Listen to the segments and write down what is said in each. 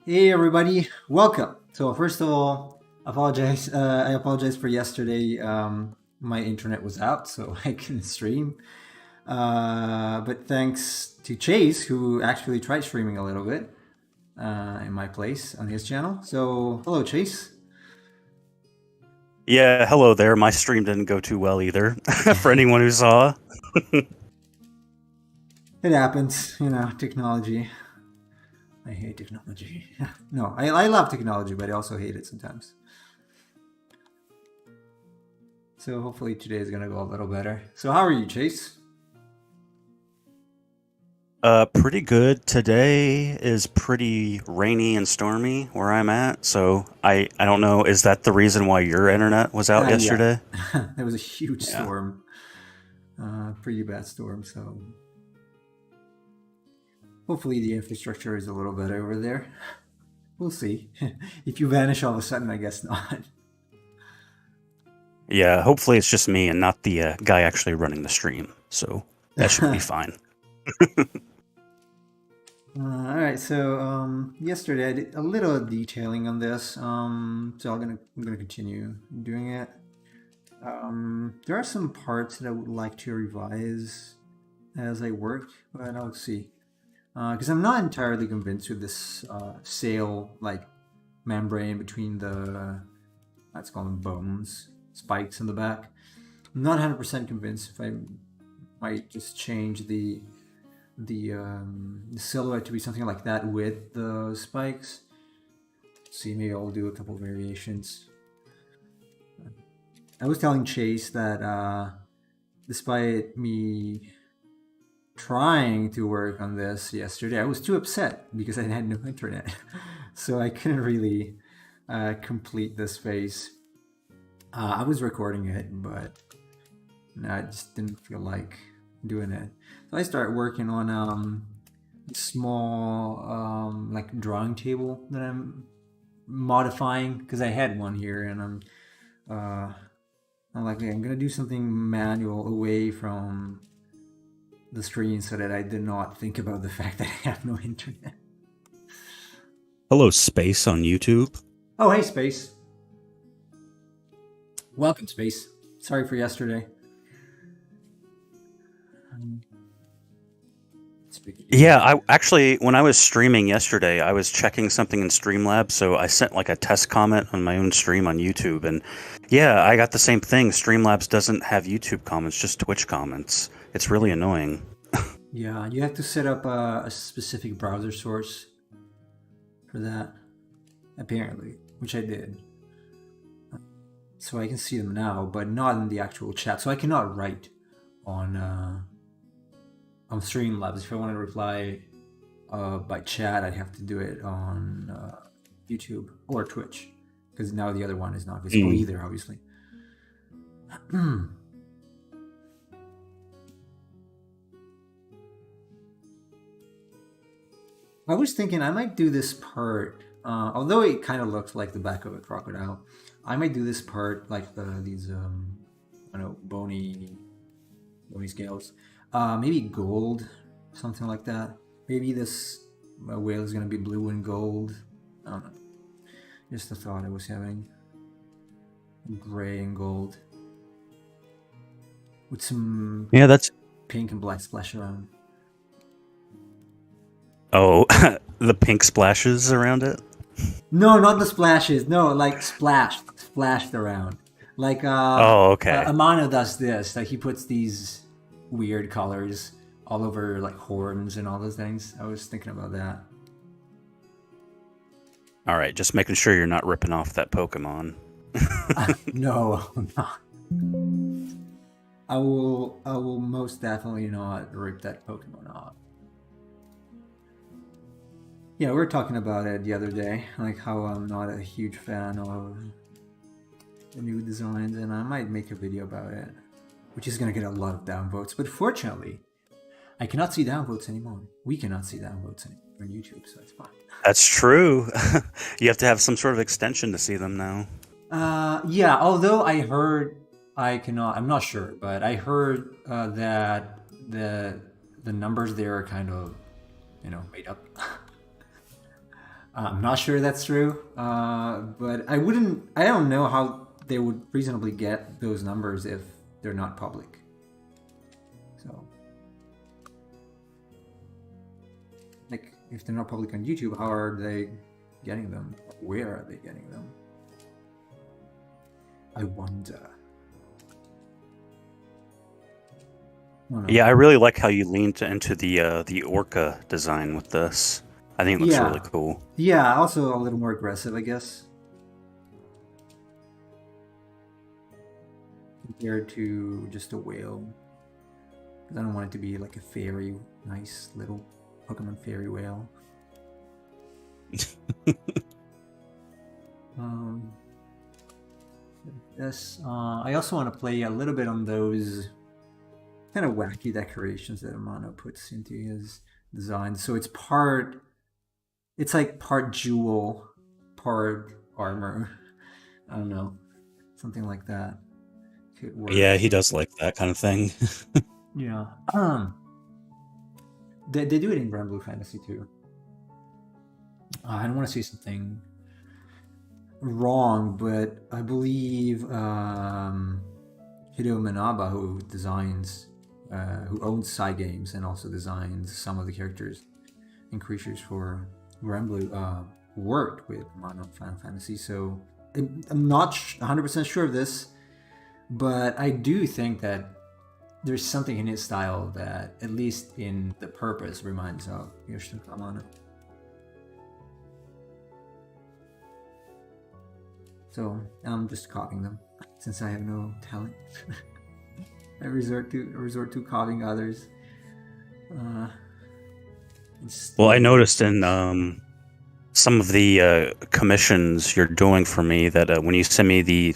Hey everybody, welcome. So first of all, apologize. I apologize for yesterday. My internet was out, so I couldn't stream. But thanks to Chase, who actually tried streaming a little bit in my place on his channel. So hello, Chase. Yeah, hello there. My stream didn't go too well either. For anyone who saw. It happens, technology. I hate technology. No, I love technology, but I also hate it sometimes. So hopefully today is gonna go a little better. So how are you, Chase? Pretty good. Today is pretty rainy and stormy where I'm at, so I don't know. Is that the reason why your internet was out Yeah, yesterday? there was a huge Yeah. storm, pretty bad storm. So hopefully the infrastructure is a little better over there. We'll see. If you vanish all of a sudden, I guess not. Yeah, hopefully it's just me and not the guy actually running the stream. So that should be fine. All right. So yesterday I did a little detailing on this. So I'm gonna continue doing it. There are some parts that I would like to revise as I work, but I'll see. Because I'm not entirely convinced with this sail like membrane between the let's call them bones spikes in the back. I'm not 100% convinced if I might just change the silhouette to be something like that with the spikes. See, maybe I'll do a couple variations. I was telling Chase that despite me trying to work on this yesterday, I was too upset because I had no internet. So I couldn't really complete this phase. I was recording it, but no, I just didn't feel like doing it. So I started working on a small like drawing table that I'm modifying because I had one here, and I'm like, okay, I'm gonna do something manual away from the screen so that I did not think about the fact that I have no internet. Hello, Space on YouTube. Oh, hey, Space. Welcome, Space. Sorry for yesterday. Yeah, I actually, when I was streaming yesterday, I was checking something in Streamlabs, so I sent like a test comment on my own stream on YouTube, and yeah, I got the same thing. Streamlabs doesn't have YouTube comments, just Twitch comments. It's really annoying. Yeah, you have to set up a specific browser source for that, apparently, which I did. So I can see them now, but not in the actual chat. So I cannot write on Streamlabs. If I want to reply by chat, I'd have to do it on YouTube or Twitch, because now the other one is not visible either, obviously. I was thinking I might do this part, although it kind of looks like the back of a crocodile. I might do this part like these, I don't know, bony scales. Maybe gold, something like that. Maybe this whale is gonna be blue and gold. I don't know. Just a thought I was having. Gray and gold. With some Yeah, that's. pink and black splash around. Oh, the pink splashes around it? No, not the splashes. No, like splashed around. Like Oh, okay. Amano does this. Like he puts these weird colors all over like horns and all those things. I was thinking about that. All right, just making sure you're not ripping off that Pokemon. No, I'm not. I will most definitely not rip that Pokemon off. Yeah, we were talking about it the other day, like how I'm not a huge fan of the new designs, and I might make a video about it, which is gonna get a lot of downvotes. But fortunately, I cannot see downvotes anymore. We cannot see downvotes anymore on YouTube, so it's fine. That's true. You have to have some sort of extension to see them now. Yeah, although I heard I cannot. I'm not sure, but I heard that the numbers there are kind of, made up. I'm not sure that's true, but I wouldn't. I don't know how they would reasonably get those numbers if they're not public. So, like, if they're not public on YouTube, how are they getting them? Where are they getting them? I wonder. Oh, no. Yeah, I really like how you leaned into the orca design with this. I think it looks really Yeah, cool. yeah. Also a little more aggressive, I guess, compared to just a whale. Because I don't want it to be like a fairy, nice little Pokemon fairy whale. Um, yes. I also want to play a little bit on those kind of wacky decorations that Amano puts into his design. So it's like part jewel, part armor. I don't know, something like that could work. Yeah, he does like that kind of thing. Yeah. They do it in Grand Blue Fantasy too. I don't want to say something wrong, but I believe Hideo Manaba, who owns Side Games and also designs some of the characters and creatures for Grand Blue, worked with Mono Final Fantasy. So I'm not 100% sure of this, but I do think that there's something in his style that, at least in the purpose, reminds of Yoshitaka Amano. So I'm just copying them since I have no talent. I resort to copying others. Well, I noticed in some of the commissions you're doing for me that when you send me the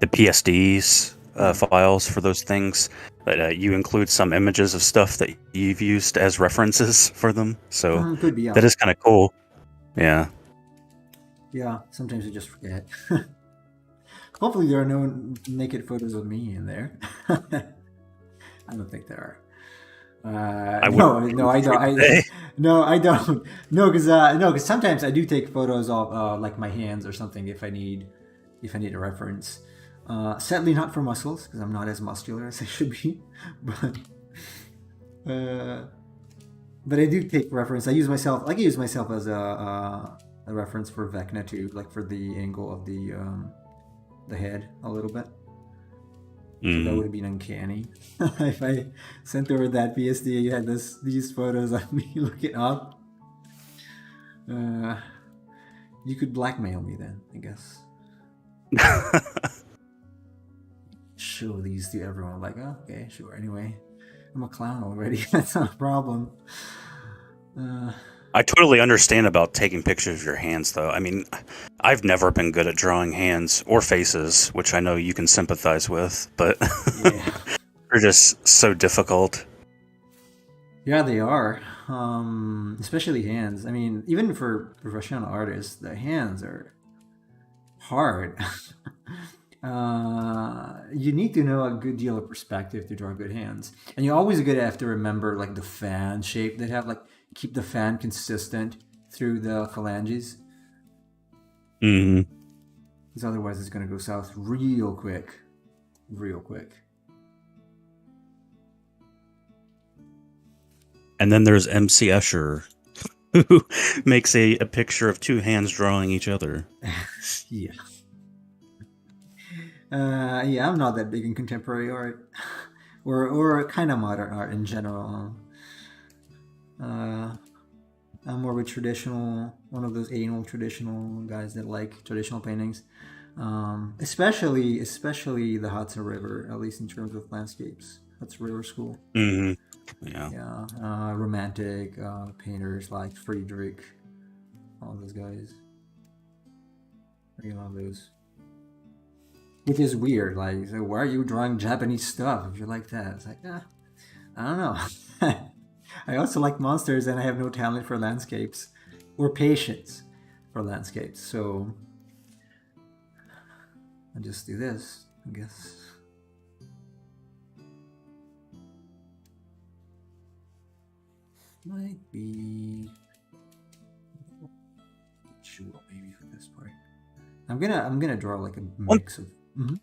PSDs files for those things, that you include some images of stuff that you've used as references for them. So Could be, yeah. that is kind of cool. Yeah. Yeah, sometimes I just forget. Hopefully there are no naked photos of me in there. I don't think there are. I would. No, I don't. No, I don't. No, because sometimes I do take photos of like my hands or something if I need a reference. Sadly, not for muscles because I'm not as muscular as I should be. Uh, but I do take reference. I use myself. I can use myself as a reference for Vecna too, like for the angle of the head a little bit. So that would have been uncanny if I sent over that PSD. You had these photos of me looking up. You could blackmail me then, I guess. Show these to everyone. Like, oh, okay, sure. Anyway, I'm a clown already. That's not a problem. I totally understand about taking pictures of your hands, though. I mean, I've never been good at drawing hands or faces, which I know you can sympathize with, but Yeah. they're just so difficult. Yeah, they are. Especially hands. I mean, even for professional artists, the hands are hard. You need to know a good deal of perspective to draw good hands, and you're always gonna have to remember like the fan shape they have. Like keep the fan consistent through the phalanges, hmm because otherwise it's gonna go south real quick, real quick. And then there's MC Escher, who makes a picture of two hands drawing each other. Yeah. Yeah, I'm not that big in contemporary art, or kind of modern art in general. I'm more of a traditional, one of those anal traditional guys that like traditional paintings, especially the Hudson River, at least in terms of landscapes. Hudson River School. hmm Yeah. Yeah, romantic painters like Friedrich, all those guys. I love those. Which is weird. Like, so why are you drawing Japanese stuff if you like that? It's like, I don't know. I also like monsters, and I have no talent for landscapes or patience for landscapes. So I just do this, I guess. Might be. visual maybe for this part. I'm gonna draw like a One, mix of. Mhm.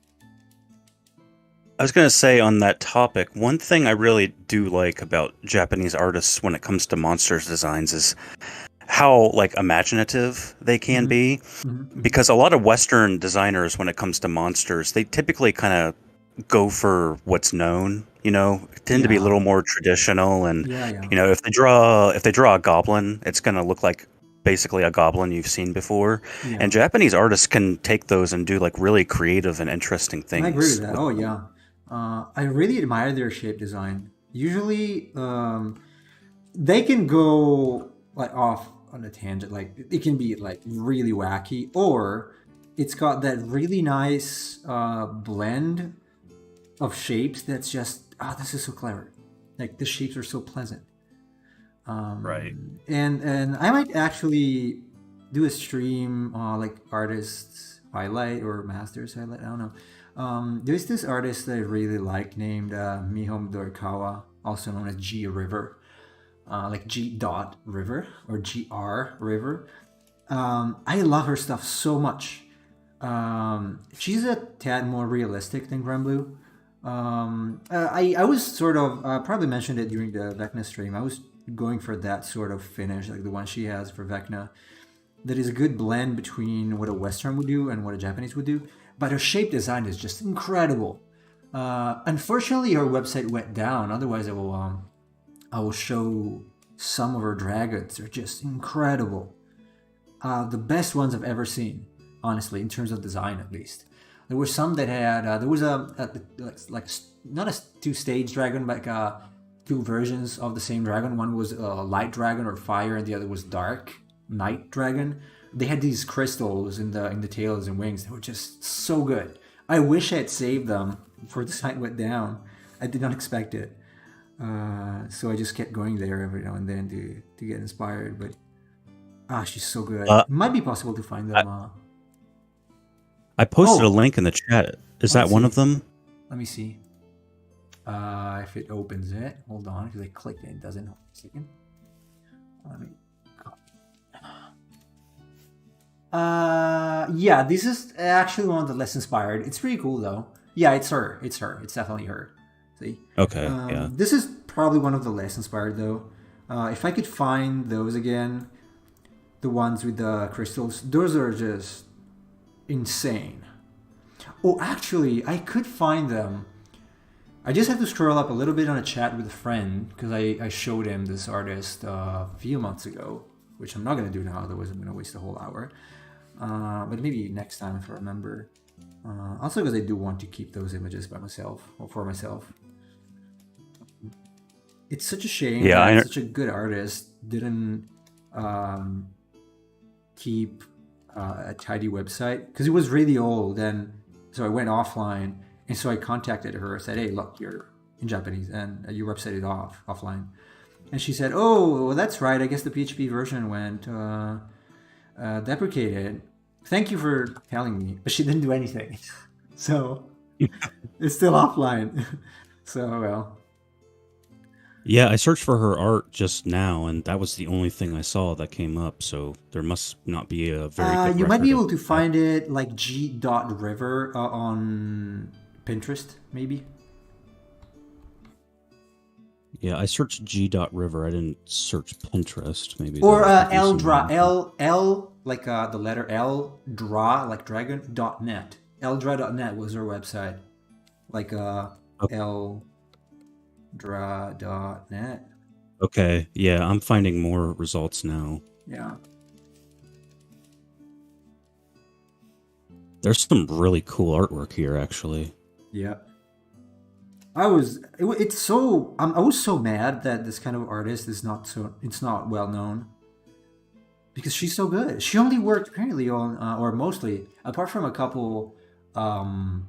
I was gonna say on that topic, one thing I really do like about Japanese artists when it comes to monsters designs is how like imaginative they can Mhm. be. Mhm. Mhm. Because a lot of Western designers, when it comes to monsters, they typically kind of go for what's known. Tend to be a Yeah. little more traditional, and Yeah. Yeah. if they draw a goblin, it's going to look like basically a goblin you've seen before. And Yeah. Japanese artists can take those and do like really creative and interesting I agree with things that. with Oh them. yeah. I really admire their shape design. Usually, they can go like off on a tangent. Like it can be like really wacky, or it's got that really nice blend of shapes that's just this is so clever. Like the shapes are so pleasant. Right. And I might actually do a stream like artists highlight or masters highlight. I don't know. There's this artist that I really like named Mihom Dorikawa, also known as G River, like G dot River or GR River. I love her stuff so much. She's a tad more realistic than Granblue. I was sort of probably mentioned it during the Vecna stream. I was going for that sort of finish, like the one she has for Vecna. That is a good blend between what a Western would do and what a Japanese would do. But her shape design is just incredible. Unfortunately, her website went down. Otherwise, I will show some of her dragons. They're just incredible. The best ones I've ever seen, honestly, in terms of design at least. There were some that had there was like not a two-stage dragon, but two versions of the same dragon. One was light dragon or fire, and the other was dark night dragon. They had these crystals in the tails and wings that were just so good. I wish I had saved them before the site went down. I did not expect it, so I just kept going there every now and then to get inspired. But she's so good. Uh, It might be possible to find I, them. I posted a Oh, link in the chat. Is let me that one see. of them? Let me see. If it opens it, hold on, because I clicked it. It doesn't. Hold on a second. Let me. Yeah, this is actually one of the less inspired. It's pretty cool though. Yeah, it's her. It's her. It's definitely her. See, Okay, yeah. this is probably one of the less inspired though. If I could find those again, the ones with the crystals, those are just insane. Oh, actually, I could find them. I just have to scroll up a little bit on a chat with a friend because I showed him this artist a few months ago, which I'm not going to do now, otherwise, I'm going to waste a whole hour. But maybe next time if I remember. Also, because I do want to keep those images by myself or for myself. It's such a shame Yeah, that I such a good artist didn't um, keep a tidy website because it was really old, and so I went offline, and so I contacted her. I said, "Hey, look, you're in Japanese, and your website is offline." And she said, "Oh, well, that's right. I guess the PHP version went deprecated. Thank you for telling me," but she didn't do anything, so it's still offline. So well, Yeah, I searched for her art just now, and that was the only thing I saw that came up. So there must not be a very good you might be record of able to that. find it like G.River on Pinterest, maybe. Yeah, I searched G.River. I didn't search Pinterest. Maybe Or that'll give me L some more dra info. L like the letter L dra like dragon .net. Eldra.net was her website. Like O- eldra.net. Okay, yeah, I'm finding more results now. Yeah. There's some really cool artwork here, actually. Yeah. It's so I was so mad that this kind of artist is not so it's not well known because she's so good. She only worked apparently on or mostly apart from a couple um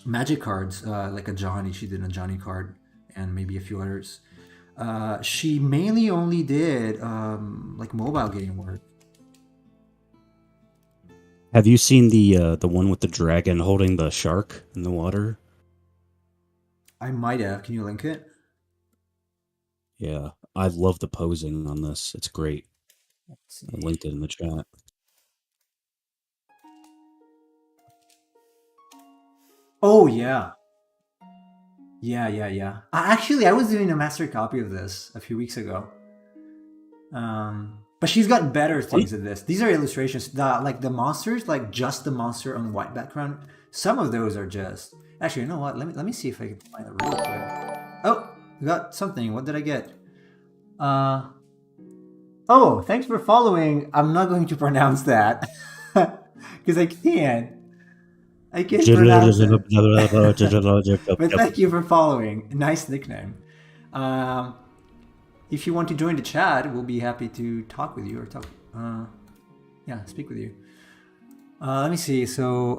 magic cards, like a Johnny. She did a Johnny card and maybe a few others. She mainly only did like mobile game work. Have you seen the one with the dragon holding the shark in the water? I might have. Can you link it? Yeah, I love the posing on this. It's great. Let's I see. linked it in the chat. Oh yeah, yeah. Actually, I was doing a master copy of this a few weeks ago. But she's got better One? things than this. These are illustrations. Like the monsters, like just the monster on white background. Some of those are just. Actually, you know what? Let me see if I can find it real quick. Oh, I got something. What did I get? Uh. Oh, thanks for following. I'm not going to pronounce that because I can't. I can't pronounce it. But thank you for following. Nice nickname. Um, if you want to join the chat, we'll be happy to talk with you or talk. Yeah, speak with you. Let me see. So,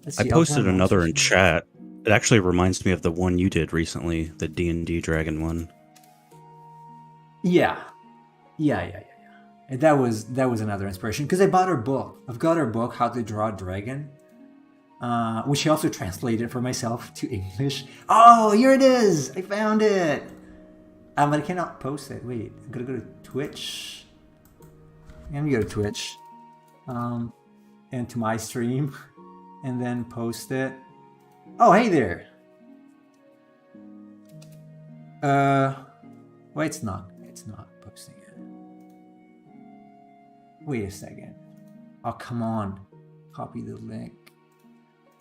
let's I see. Ultimate posted another Monsters. in chat. It actually reminds me of the one you did recently, the D&D Dragon one. Yeah, yeah. And that was another inspiration because I bought her book. I've got her book, How to Draw a Dragon, which I also translated for myself to English. Oh, here it is! I found it. But I cannot post it. Wait, I'm gonna go to Twitch. Let me go to Twitch, and to my stream, and then post it. Oh, hey there. Well, it's not. It's not posting it. Wait a second. Oh, come on. Copy the link.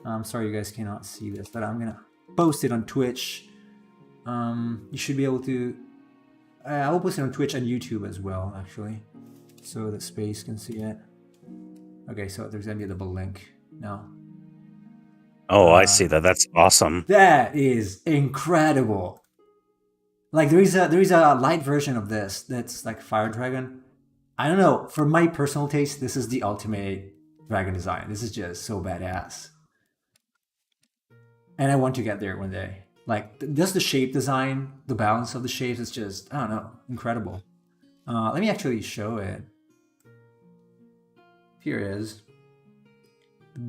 I'm sorry you guys cannot see this, but I'm gonna post it on Twitch. You should be able to. I will post it on Twitch and YouTube as well, actually, so that Space can see it. Okay, so there's gonna be a double link now. Oh, I see that. That's awesome. That is incredible. Like there is a light version of this that's like Fire Dragon. I don't know. For my personal taste, this is the ultimate dragon design. This is just so badass, and I want to get there one day. Like just the shape design, the balance of the shapes is just I don't know, incredible. Let me actually show it. Here it is,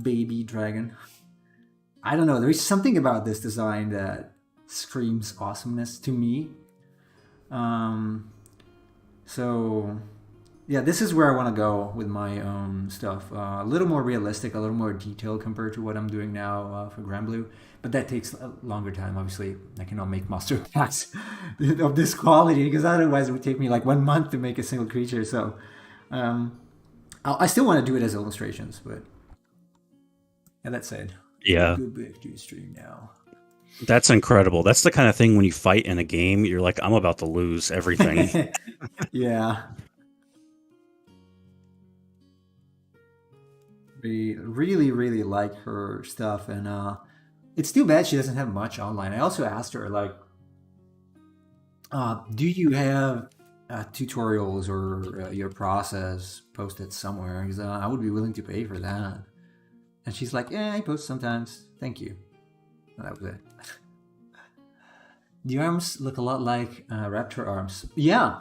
baby dragon. I don't know. There is something about this design that screams awesomeness to me. Um, so yeah, this is where I want to go with my stuff. A little more realistic, a little more detailed compared to what I'm doing now for Grand Blue. But that takes a longer time. Obviously, I cannot make monster packs of this quality because otherwise it would take me like 1 month to make a single creature. So um, I still want to do it as illustrations, but yeah, that said, Yeah, go back to stream now. that's incredible. That's the kind of thing when you fight in a game, you're like, I'm about to lose everything. Yeah. We really like her stuff, and it's too bad she doesn't have much online. I also asked her like, do you have tutorials or your process posted somewhere? Because I would be willing to pay for that. And she's like, yeah, I post sometimes. Thank you. And that was it. The arms look a lot like raptor arms. Yeah.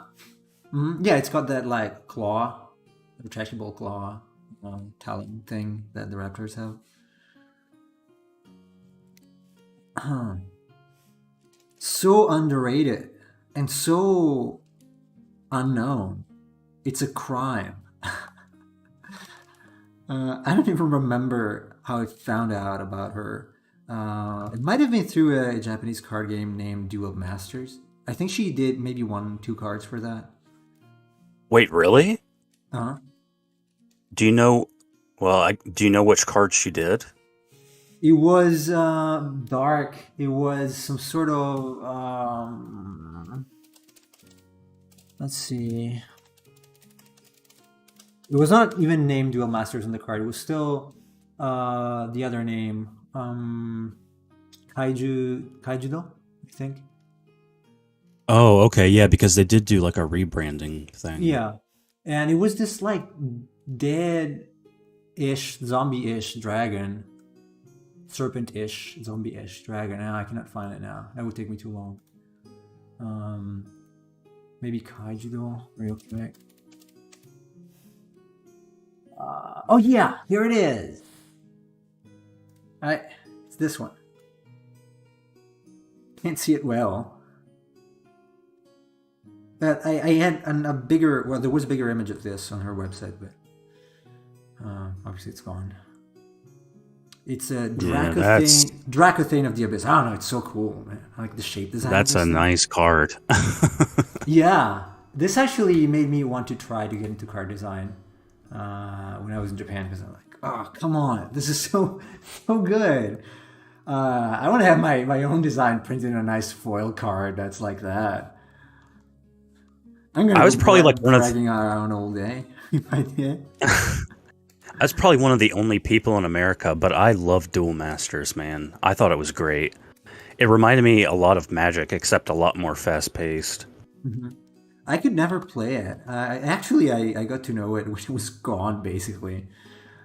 Yeah, it's got that like claw, retractable claw, talon thing that the raptors have. So underrated and so unknown. It's a crime. I don't even remember how I found out about her. It might have been through a Japanese card game named Duel Masters. I think she did maybe 2 cards for that. Wait, really? Uh-huh. Do you know? Well, do you know which card she did? It was dark. It was some sort of let's see. It was not even named Duel Masters on the card. It was still the other name. Kaijudo, I think. Oh, okay, yeah, because they did do like a rebranding thing. Yeah. And it was this like dead-ish, zombie-ish dragon. Serpent-ish, zombie-ish dragon. Now I cannot find it now. That would take me too long. Maybe Kaijudo, real quick. Oh yeah, here it is. It's this one. Can't see it well. But I had a bigger. Well, there was a bigger image of this on her website, but obviously it's gone. It's a Yeah, that's Dracothane of the Abyss. I don't know. It's so cool, man. I like the shape design of that's this a stuff. nice card. Yeah, this actually made me want to try to get into card design when I was in Japan because I'm like, oh, come on, this is so good. I want to have my own design printed in a nice foil card that's like that. I'm gonna I go was probably like one of bragging around all day if I did. I was probably one of the only people in America, but I love Duel Masters, man. I thought it was great. It reminded me a lot of Magic, except a lot more fast paced. Mhm. I could never play it. Actually, I got to know it when it was gone, basically,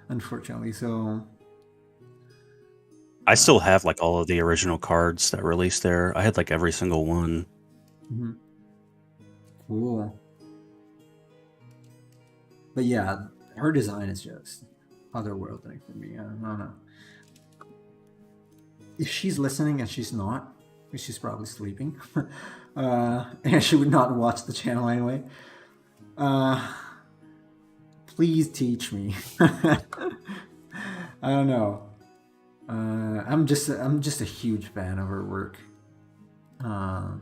unfortunately. So, I still uh, have like all of the original cards that released there. I had like every single one. mhm. Cool. But yeah, her design is just otherworldly for me. I don't know. If she's listening and she's not, she's probably sleeping, and she would not watch the channel anyway. Uh, please teach me. I don't know. I'm just a huge fan of her work. Uh,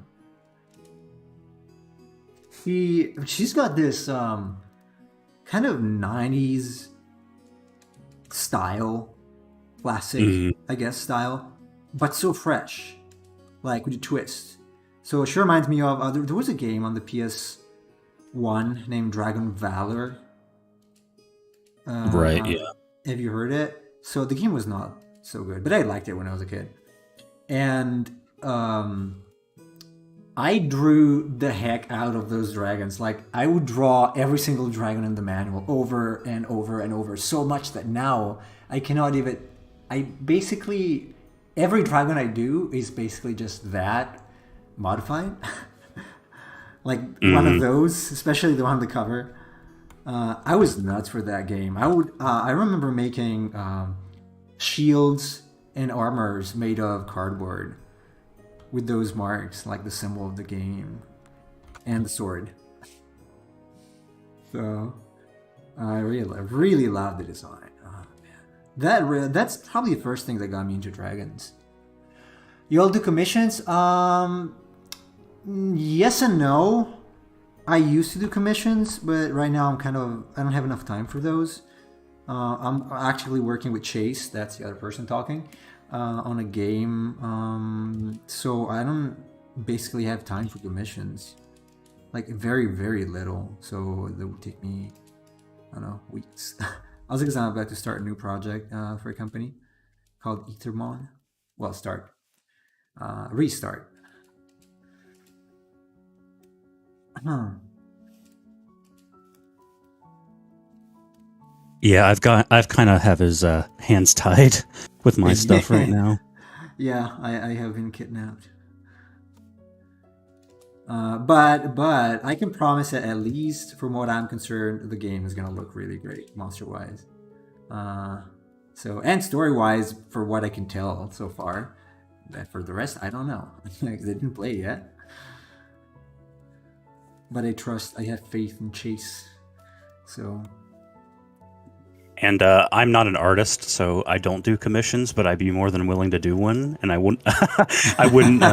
she's got this kind of '90s style, classic, Mm, I guess, style, but so fresh, like with a twist. So it sure reminds me of there was a game on the PS1 named Dragon Valor. right, Uh, yeah. have you heard it? So the game was not so good, but I liked it when I was a kid. And I drew the heck out of those dragons. Like I would draw every single dragon in the manual over and over and over, so much that now I cannot even. I basically every dragon I do is basically just that modified. Like one of Mm, those, especially the one on the cover. I was nuts for that game. I would. I remember making shields and armors made of cardboard with those marks, like the symbol of the game and the sword. So I really love the design. Oh, that's probably the first thing that got me into dragons. You all do commissions? Yes and no. I used to do commissions, but right now I don't have enough time for those. I'm actually working with Chase, that's the other person talking, on a game. So I don't basically have time for commissions. Like very little. So that would take me, I don't know, weeks. Also, because I'm about to start a new project for a company called Ethermon. Well, restart. Huh. yeah, I've kind of have his hands tied with my stuff right now. Yeah, I have been kidnapped. But I can promise that at least from what I'm concerned, the game is gonna look really great monster wise. Uh, so and story wise, for what I can tell so far. For the rest, I don't know. I didn't play yet, but I have faith in Chase. So And I'm not an artist, so I don't do commissions, but I'd be more than willing to do one, and I wouldn't, I wouldn't,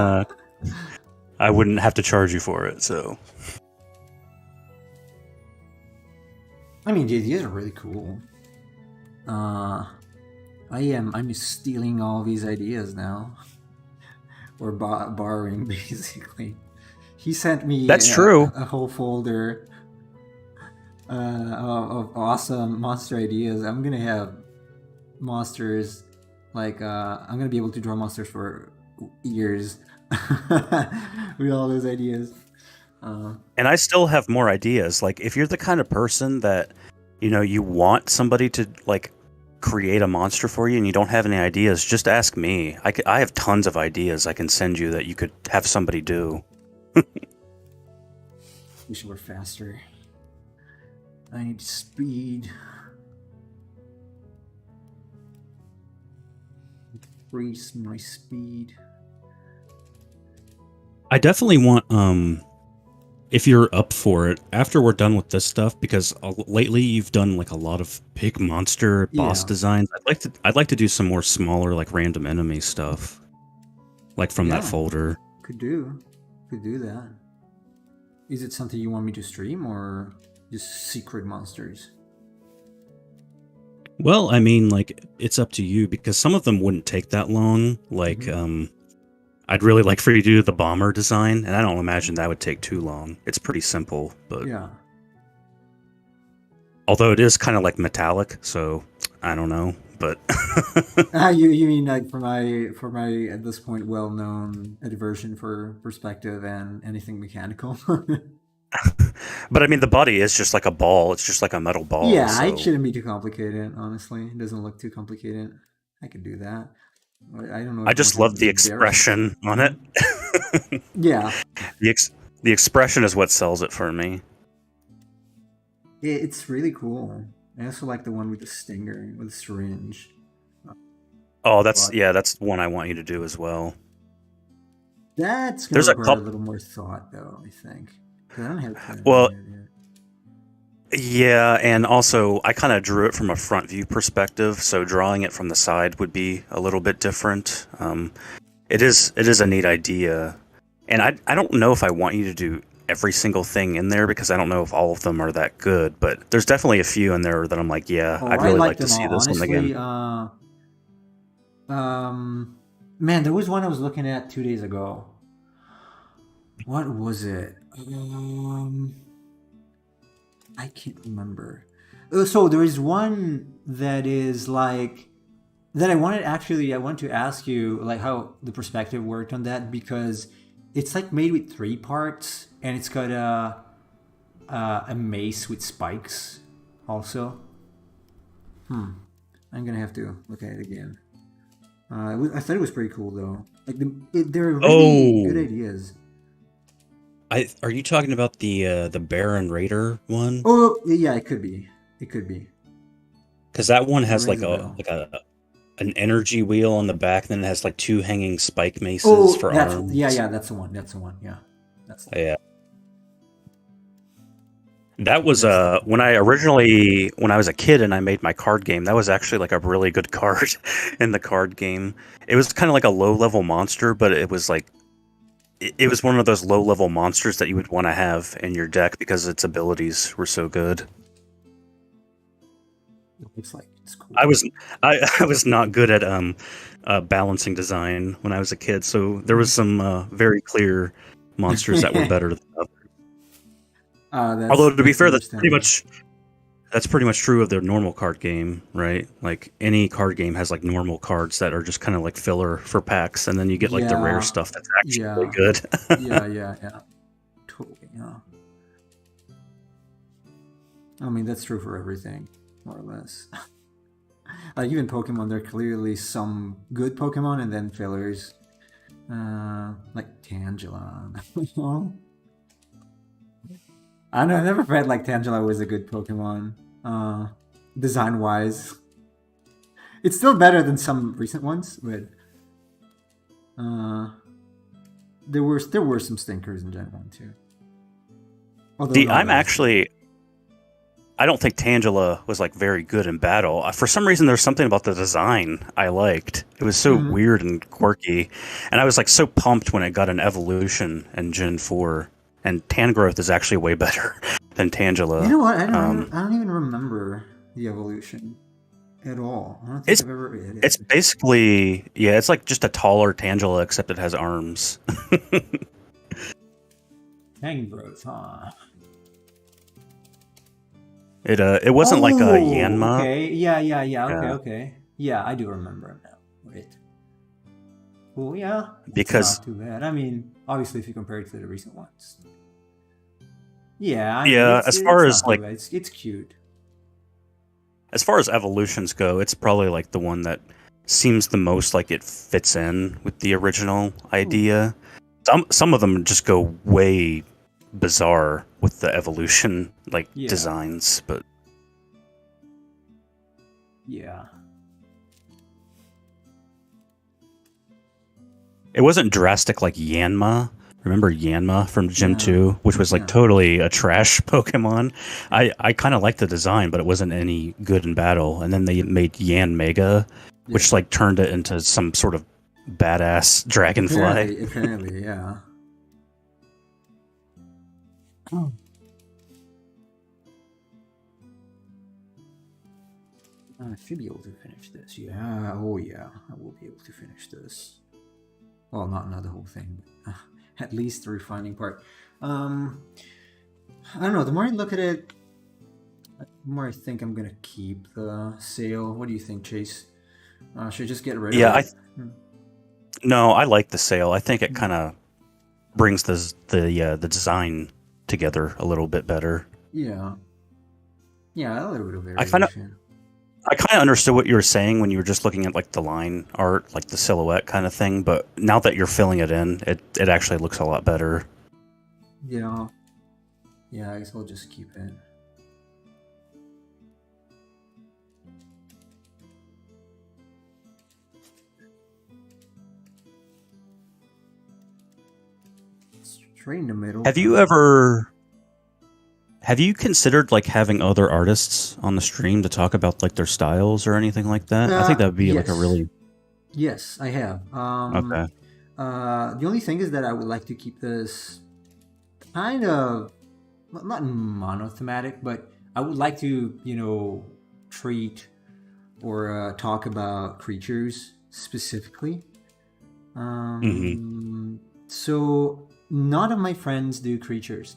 I wouldn't have to charge you for it. So I mean, the ideas are really cool. I'm just stealing all these ideas now, or borrowing basically. He sent me that's true. a whole folder of awesome monster ideas. I'm gonna have monsters like I'm gonna be able to draw monsters for years with all those ideas. And I still have more ideas. Like if you're the kind of person that, you want somebody to like create a monster for you and you don't have any ideas, just ask me. I have tons of ideas I can send you that you could have somebody do. Wish it were faster. I need speed. Increase my speed. I definitely want if you're up for it, after we're done with this stuff, because lately you've done like a lot of big monster boss Yeah, designs. I'd like to do some more smaller like random enemy stuff, like from that yeah, folder. could do, could do that. Is it something you want me to stream or just secret monsters? Well, I mean, like it's up to you because some of them wouldn't take that long. Like, Hmm. I'd really like for you to do the bomber design, and I don't imagine that would take too long. It's pretty simple, but Yeah. although it is kind of like metallic, so I don't know. But You mean like for my at this point well known aversion for perspective and anything mechanical? but I mean, the body is just like a ball. It's just like a metal ball. Yeah, it So shouldn't be too complicated. Honestly, it doesn't look too complicated. I could do that. I don't know I if just most of love them the would dare to. expression on Mhm. it. Yeah, the ex- the expression is what sells it for me. it's really cool. I also like the one with the stinger with the syringe. Oh, that's But yeah, that's one I want you to do as well. that's gonna There's a require a couple. little more thought, though. I think because I don't have time in my Well, head yet. yeah, and also I kind of drew it from a front view perspective, so drawing it from the side would be a little bit different. It is a neat idea, and I don't know if I want you to do every single thing in there because I don't know if all of them are that good, but there's definitely a few in there that I'm like, yeah, Oh, I'd I really like like to them see all. this one again. Honestly, man, there was one I was looking at 2 days ago. What was it? I can't remember. So there is one that is like that I wanted actually I want to ask you like how the perspective worked on that because it's like made with three parts and it's got a mace with spikes also. I'm gonna have to look at it again. I thought it was pretty cool though. Like they're really good Oh, ideas. are you talking about the Baron Raider one? Oh yeah, it could be. It could be. Because that one It has rings a bell. like a an energy wheel on the back, and then it has like two hanging spike maces Oh, for that's arms. yeah. That's the one. That's the one. Yeah, that's Yeah. That was that's the cool when I one. originally when I was a kid and I made my card game, that was actually like a really good card in the card game. It was kind of like a low level monster, but it was like it was one of those low level monsters that you would want to have in your deck because its abilities were so good. It looks like it's cool. I was I was not good at balancing design when I was a kid, so there was some very clear monsters that were better than others. That's Although to be that's fair, understandable. that's pretty much true of their normal card game, right? Like any card game has like normal cards that are just kind of like filler for packs, and then you get like the rare Yeah, stuff that's actually really yeah, good. yeah. Totally. Yeah. I mean, that's true for everything, more or less. Like even Pokemon, there are clearly some good Pokemon and then fillers. Like Tangela. I don't know. I never felt like Tangela was a good Pokemon. Design wise, it's still better than some recent ones, but uh, there were some stinkers in Gen 1 too. Although See, not as good. I don't think Tangela was like very good in battle. For some reason, there's something about the design I liked. It was so Hmm. weird and quirky, and I was like so pumped when it got an evolution in Gen 4. And Tangrowth is actually way better than You Tangela. know what? Um, I don't even remember the evolution at all. I don't think it's I've ever read it's it. basically yeah, it's like just a taller Tangela except it has arms. Tangrowth, huh? It wasn't like a Oh, Yanma. okay. Yeah. Okay, Yeah, okay. Yeah, I do remember him now. Wait. Well, yeah, it's because not too bad. I mean, obviously, if you compare it to the recent ones. Yeah, I mean, yeah, it's not too bad. It's cute. as far as evolutions go, it's probably like the one that seems the most like it fits in with the original Ooh, idea. Some of them just go way bizarre with the evolution like yeah, designs, but yeah. it wasn't drastic like Yanma, Remember Yanma from Gen Yeah, 2, which was like yeah, totally a trash Pokemon? I kind of liked the design, but it wasn't any good in battle. And then they made Yan Mega, yeah. which like turned it into some sort of badass dragonfly. Apparently, yeah. Oh. I should be able to finish this. Yeah. Oh, yeah. I will be able to finish this. Well, not the whole thing, but at least the refining part. Um, I don't know. The more I look at it, the more I think I'm gonna keep the sale. What do you think, Chase? Should I just get rid of Yeah, I it? Hmm. no, I like the sale. I think it Hmm. kind of brings the design together a little bit better. Yeah. Yeah, a little bit of I kind of variation. I kind of understood what you were saying when you were just looking at like the line art, like the silhouette kind of thing. But now that you're filling it in, it actually looks a lot better. Yeah. Yeah, I guess I'll just keep it. Straight in the middle. Have you ever have you considered like having other artists on the stream to talk about like their styles or anything like that? I think that would be like a Yes. really Yes, I have. okay. The only thing is that I would like to keep this kind of not monothematic, but I would like to, treat or talk about creatures specifically. Hmm. So none of my friends do creatures,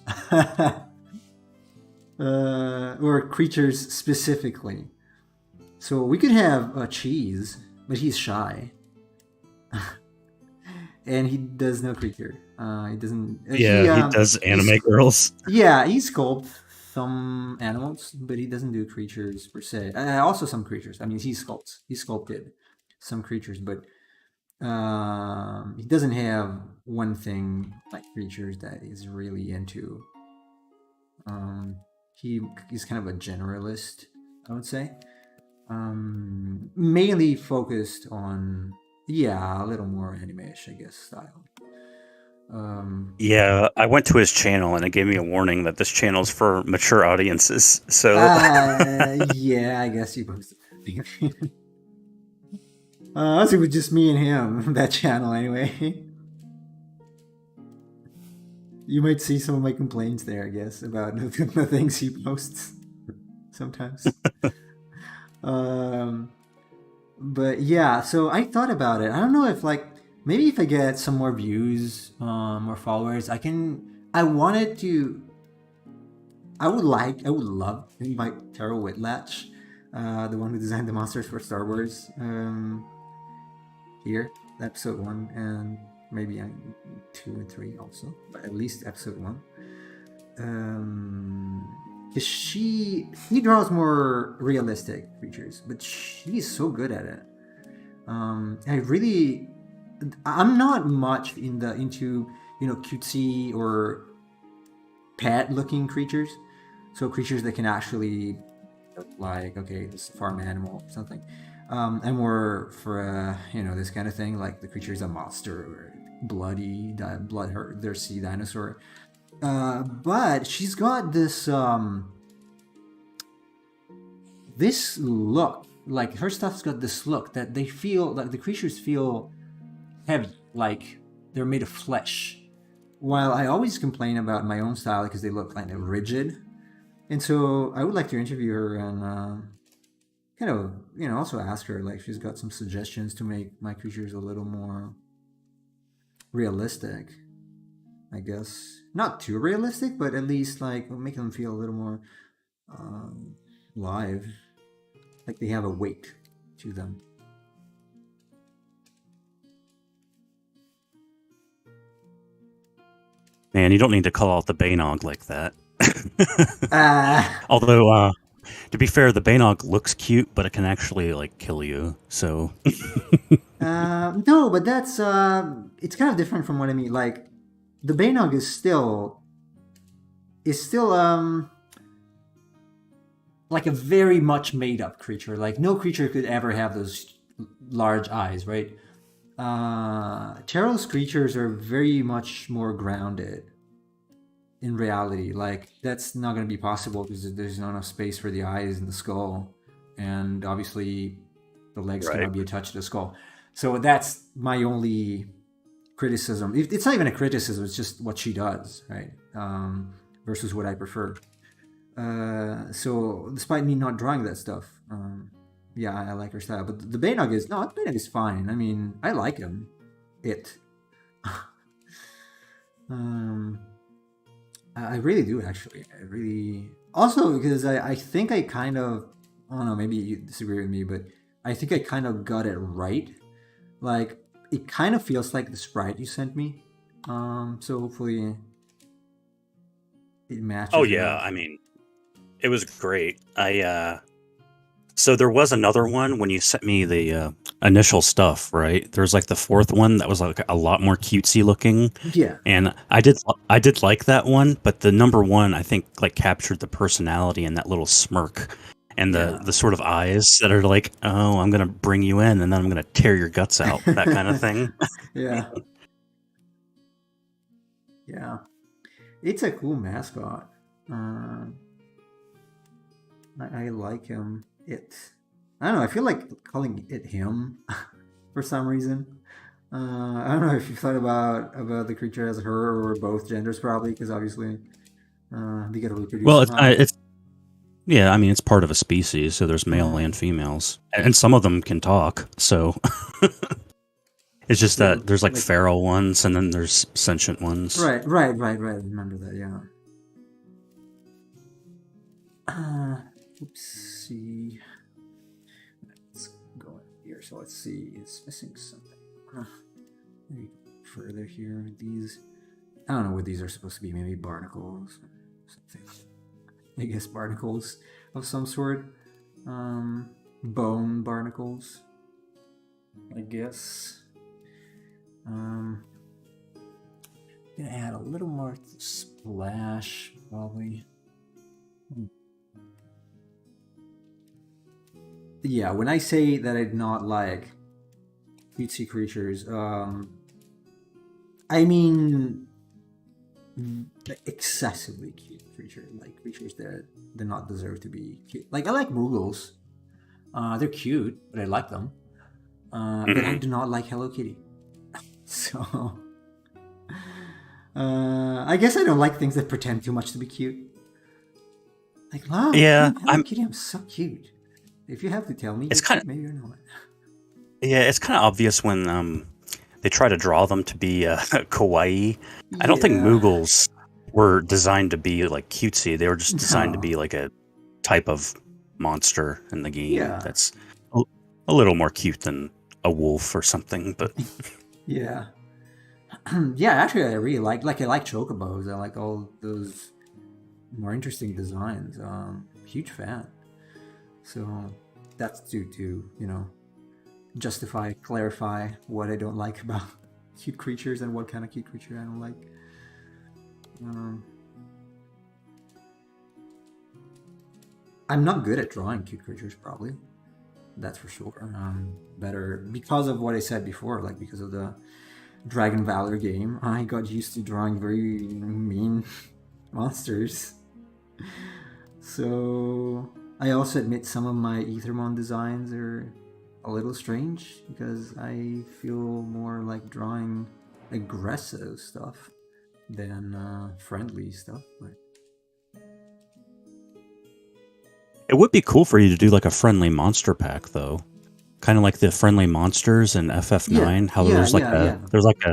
or creatures specifically. So we could have a cheese, but he's shy, and he does no creature. He doesn't. Yeah, he does He's anime girls. Yeah, he sculpts some animals, but he doesn't do creatures per se. Also, some creatures. I mean, he sculpted some creatures, but he doesn't have one thing like creatures that he's really into. Um, he's kind of a generalist, I would say. Mainly focused on, yeah, a little more anime-ish, I guess, style. Um, Yeah, I went to his channel and it gave me a warning that this channel is for mature audiences. So yeah, I guess you posted something. So it was just me and him, that channel anyway. You might see some of my complaints there, I guess, about the things he posts sometimes. Um, but yeah, so I thought about it. I don't know if like maybe if I get some more views, or followers, I can. I wanted to. I would love to invite Taro Whitlatch, the one who designed the monsters for Star Wars, here, episode one, and maybe two and three also, but at least episode one. Because he draws more realistic creatures, but she's so good at it. I'm not much into cutesy or pet looking creatures, so creatures that can actually look like, okay, this is a farm animal or something. And more for this kind of thing, like the creature is a monster or bloodthirsty dinosaur. But she's got this look. Like her stuff's got this look that they feel like the creatures feel heavy, like they're made of flesh. While I always complain about my own style because they look kind of rigid, and so I would like to interview her and kind of also ask her like she's got some suggestions to make my creatures a little more realistic. I guess not too realistic, but at least like make them feel a little more um, live, like they have a weight to them. man, you don't need to call out the Banog like that. Ah. Although, to be fair, the Banog looks cute, but it can actually like kill you. So No, but that's it's kind of different from what I mean. Like the Banog is still like a very much made up creature. Like no creature could ever have those large eyes, right? Terrell's creatures are very much more grounded in reality. Like that's not going to be possible because there's not enough space for the eyes and the skull, and obviously the legs Right. cannot be attached to the skull. So that's my only criticism. It's not even a criticism; it's just what she does, right? Versus what I prefer. So despite me not drawing that stuff, yeah, I like her style. But the Baynug is no, the Baynug is fine. I mean, I like him. It. um, I really do actually. I really also because I think I kind of I don't know, maybe you disagree with me, but I think I kind of got it right. Like it kind of feels like the sprite you sent me. So hopefully it Oh matches yeah, well. I mean, it was great. So there was another one when you sent me the initial stuff, right? There's like the fourth one that was like a lot more cutesy looking, Yeah, and I did like that one, but the number one I think like captured the personality and that little smirk and the yeah, sort of eyes that are like, oh, I'm gonna bring you in and then I'm gonna tear your guts out, that kind of thing. yeah, yeah. It's a cool mascot. Uh, I like him. It. I don't know. I feel like calling it him for some reason. I don't know if you thought about the creature as her or both genders, probably, because obviously they gotta reproduce Well, it's somehow. yeah, I mean it's part of a species, so there's male and females, and some of them can talk. So it's just So that there's like like, feral ones and then there's sentient ones. right, right, right, right. Remember that? Yeah. Uh, Let's see. Let's go in here. So let's see. It's missing something. Maybe further here. These. I don't know what these are supposed to be. Maybe barnacles. Something. I guess barnacles of some sort. Bone barnacles. I guess. Um, gonna add a little more splash, probably. Yeah, when I say that I do not like cutesy creatures, I mean excessively cute creatures, like creatures that do not deserve to be cute. Like I like Moogles. They're cute, but I like them. But I Hmm. do not like Hello Kitty. So I guess I don't like things that pretend too much to be cute. Like, wow, Yeah, damn, Hello I'm. Kitty, I'm so cute. If you have to tell me It's you're kind cute, of maybe you're not. yeah, it's kind of obvious when they try to draw them to be kawaii. I don't think Yeah, Moogles were designed to be like cutesy. They were just designed to no, be like a type of monster in the game yeah, that's a, a little more cute than a wolf or something. But yeah, yeah. Actually, I really like I like chocobos. I like all those more interesting designs. Huge fan. So that's to justify, clarify what I don't like about cute creatures and what kind of cute creature I don't like. Um, I'm not good at drawing cute creatures, probably. That's for sure. Better because of what I said before, like because of the Dragon Valor game. I got used to drawing very mean monsters. So I also admit some of my Ethermon designs are a little strange because I feel more like drawing aggressive stuff than friendly stuff. But it would be cool for you to do like a friendly monster pack, though. Kind of like the friendly monsters in yeah, FF9. How yeah, there's like yeah, a yeah, there's like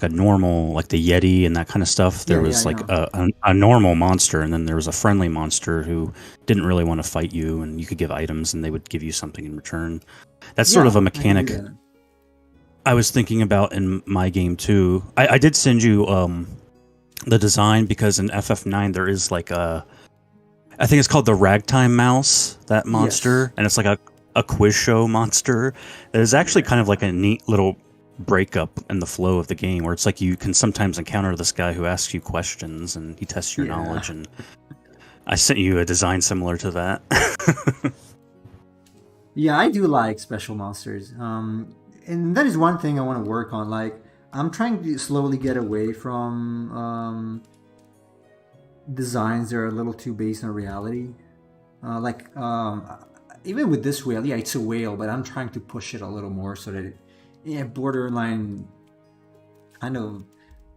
a normal like the Yeti and that kind of stuff. There yeah, yeah. was I like know. a normal monster, and then there was a friendly monster who didn't really want to fight you, and you could give items, and they would give you something in return. That's sort of a Yeah, I can do mechanic that. I was thinking about in my game too. I did send you the design because in FF9 there is like a I think it's called the Ragtime Mouse, that Yes. monster, and it's like a quiz show monster. That is actually kind of Yeah. like a neat little breakup in the flow of the game where it's like you can sometimes encounter this guy who asks you questions and he tests your Yeah. knowledge, and I sent you a design similar to that. Yeah, I do like special monsters. and that is one thing I want to work on. Like, I'm trying to slowly get away from designs that are a little too based on reality. Like, even with this whale, yeah, it's a whale, but I'm trying to push it a little more so that it, yeah, borderline kind of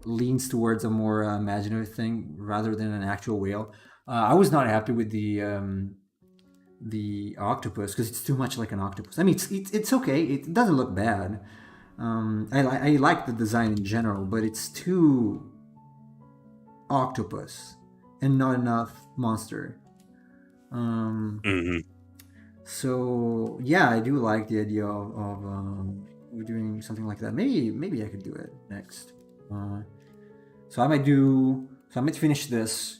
leans towards a more imaginative thing rather than an actual whale. I was not happy with the octopus because it's too much like an octopus. I mean, it's okay. It doesn't look bad. I like the design in general, but it's too octopus and not enough monster. Um, Hmm. so yeah, I do like the idea of doing something like that. Maybe I could do it next. Uh, so I might do. So I might finish this.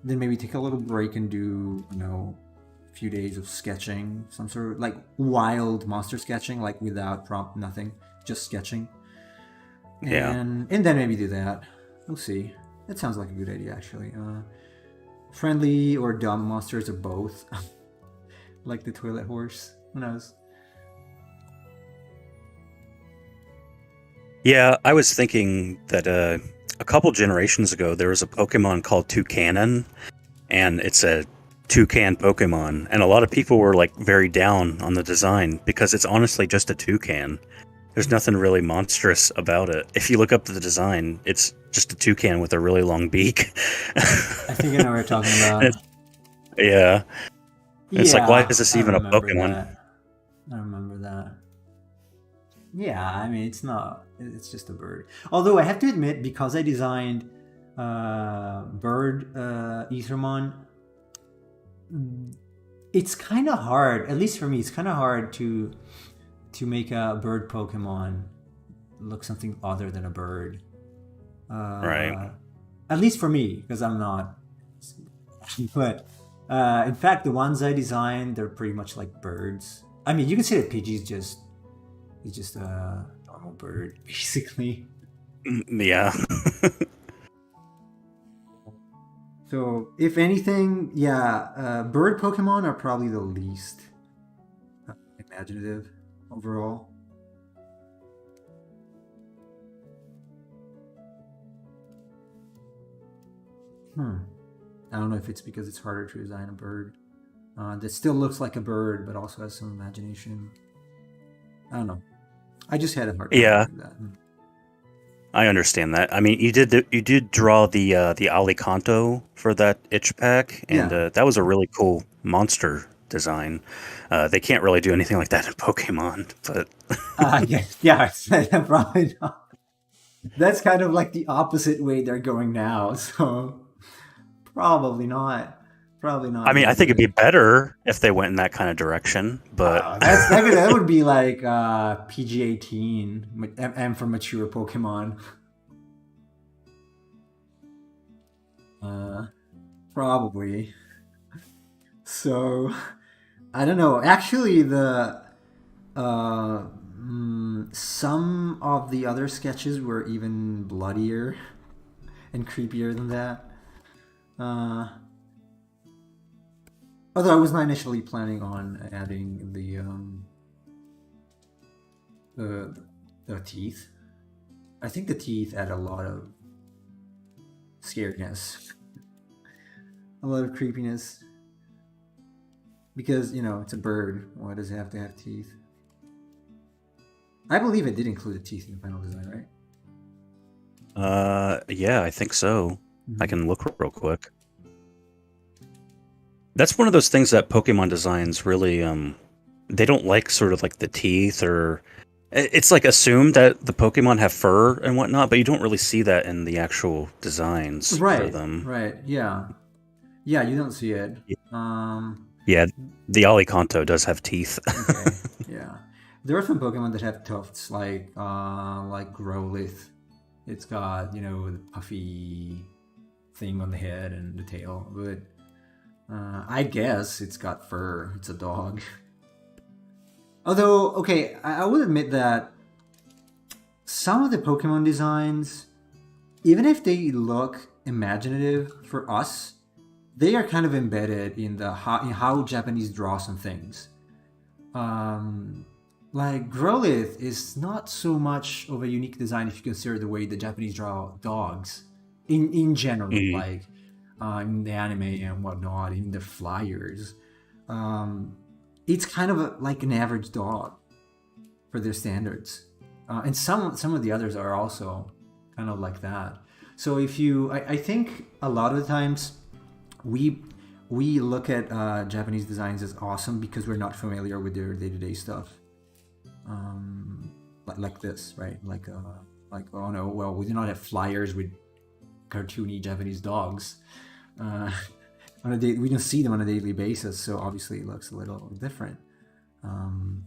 Then maybe take a little break and do a few days of sketching, some sort of like wild monster sketching, like without prompt, nothing, just sketching, Yeah. and then maybe do that. We'll see. That sounds like a good idea, actually. Friendly or dumb monsters or both, like the toilet horse. Who knows? Yeah, I was thinking that a couple generations ago there was a Pokemon called Toucanon, and it's a toucan Pokemon, and a lot of people were like very down on the design because it's honestly just a toucan. There's nothing really monstrous about it. If you look up the design, it's just a toucan with a really long beak. I think I know what you're talking about. It's- yeah, it's like, why Yeah, is this I even a remember Pokemon? that. I remember that. Yeah, I mean, it's not. It's just a bird. Although I have to admit, because I designed bird Ethermon, it's kind of hard. At least for me, it's kind of hard to make a bird Pokemon look something other than a bird. Right. Uh, at least for me, because I'm not. But in fact, the ones I designed, they're pretty much like birds. I mean, you can say that Pidgey's just a normal bird, basically. Yeah. So, if anything, yeah, bird Pokemon are probably the least imaginative overall. Hmm. I don't know if it's because it's harder to design a bird that still looks like a bird but also has some imagination. I don't know. I just had a hard time Yeah, doing that. I understand that. I mean, you did draw the Alicanto for that itch pack, and Yeah. that was a really cool monster design. They can't really do anything like that in Pokemon, but Yeah, yeah, probably not. That's kind of like the opposite way they're going now. So probably not. Probably I not mean, I gonna think do it'd be it. better if they went in that kind of direction. But That would be like PG-18 and for mature Pokemon. Uh, Probably. So I don't know. Actually, the some of the other sketches were even bloodier and creepier than that. Uh, Although I was not initially planning on adding the the teeth. I think the teeth add a lot of scaredness, a lot of creepiness. Because it's a bird. Why does it have to have teeth? I believe it did include the teeth in the final design, right? yeah, I think so. I Mm-hmm. can look real quick. That's one of those things that Pokemon designs really they don't like sort of like the teeth or it's like assumed that the Pokemon have fur and whatnot, but you don't really see that in the actual designs for Right, them. right, yeah, yeah. You don't see it. Um, Yeah, the Alicanto does have teeth. okay, yeah. There are some Pokemon that have tufts, like Growlithe. It's got the puffy thing on the head and the tail, but I guess it's got fur. It's a dog. Although, okay, I will admit that some of the Pokemon designs, even if they look imaginative for us, they are kind of embedded in how Japanese draw some things. Um, like Growlithe is not so much of a unique design if you consider the way the Japanese draw dogs in general, Hmm. like in the anime and whatnot, in the flyers. Um, it's kind of like an average dog for their standards, and some of the others are also kind of like that. So if you, I think a lot of the times we we look at Japanese designs as awesome because we're not familiar with their day to day stuff, like this, right? Like oh no, well we do not have flyers with cartoony Japanese dogs. Uh, on a day, we don't see them on a daily basis, so obviously it looks a little different. Um,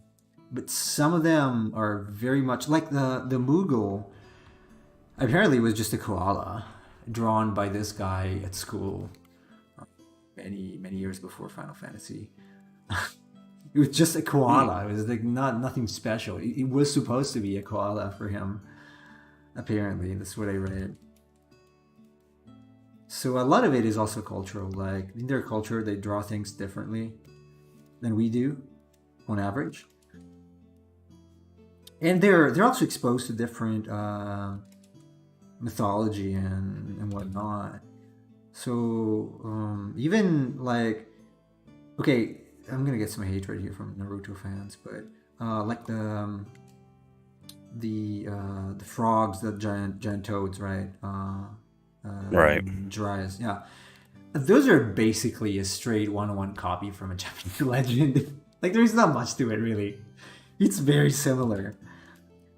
but some of them are very much like the Moogle. Apparently, was just a koala drawn by this guy at school many years before Final Fantasy. It was just a Hmm. koala. It was like nothing special. It was supposed to be a koala for him. Apparently, that's what I read. So a lot of it is also cultural. Like in their culture, they draw things differently than we do, on average, and they're also exposed to different mythology and whatnot. So even like okay, I'm gonna get some hatred here from Naruto fans, but like the frogs, the giant toads, right? Right. Dryas, yeah. Those are basically a straight one-on-one copy from a Japanese legend. Like there's not much to it really. It's very similar.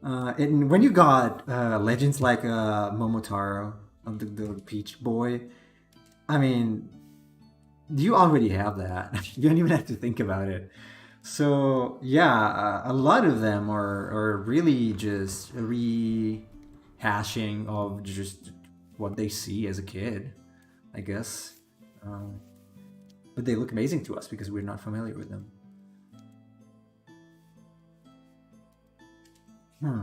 And when you got legends like Momotaro, the Peach Boy, I mean, you already have that. You don't even have to think about it. So yeah, a lot of them are really just rehashing of just what they see as a kid, I guess. Um, but they look amazing to us because we're not familiar with them. Hmm.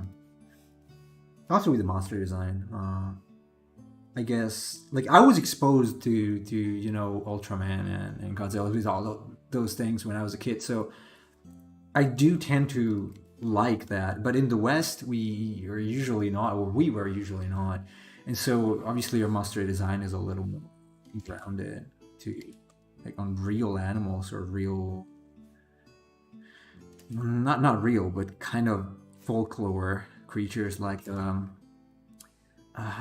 Also with the monster design, I guess like I was exposed to Ultraman and Godzilla with all those things when I was a kid, so I do tend to like that. But in the West, we are usually not, or we were usually not, and so obviously our monster design is a little more grounded to like on real animals or real, not real, but kind of folklore creatures like I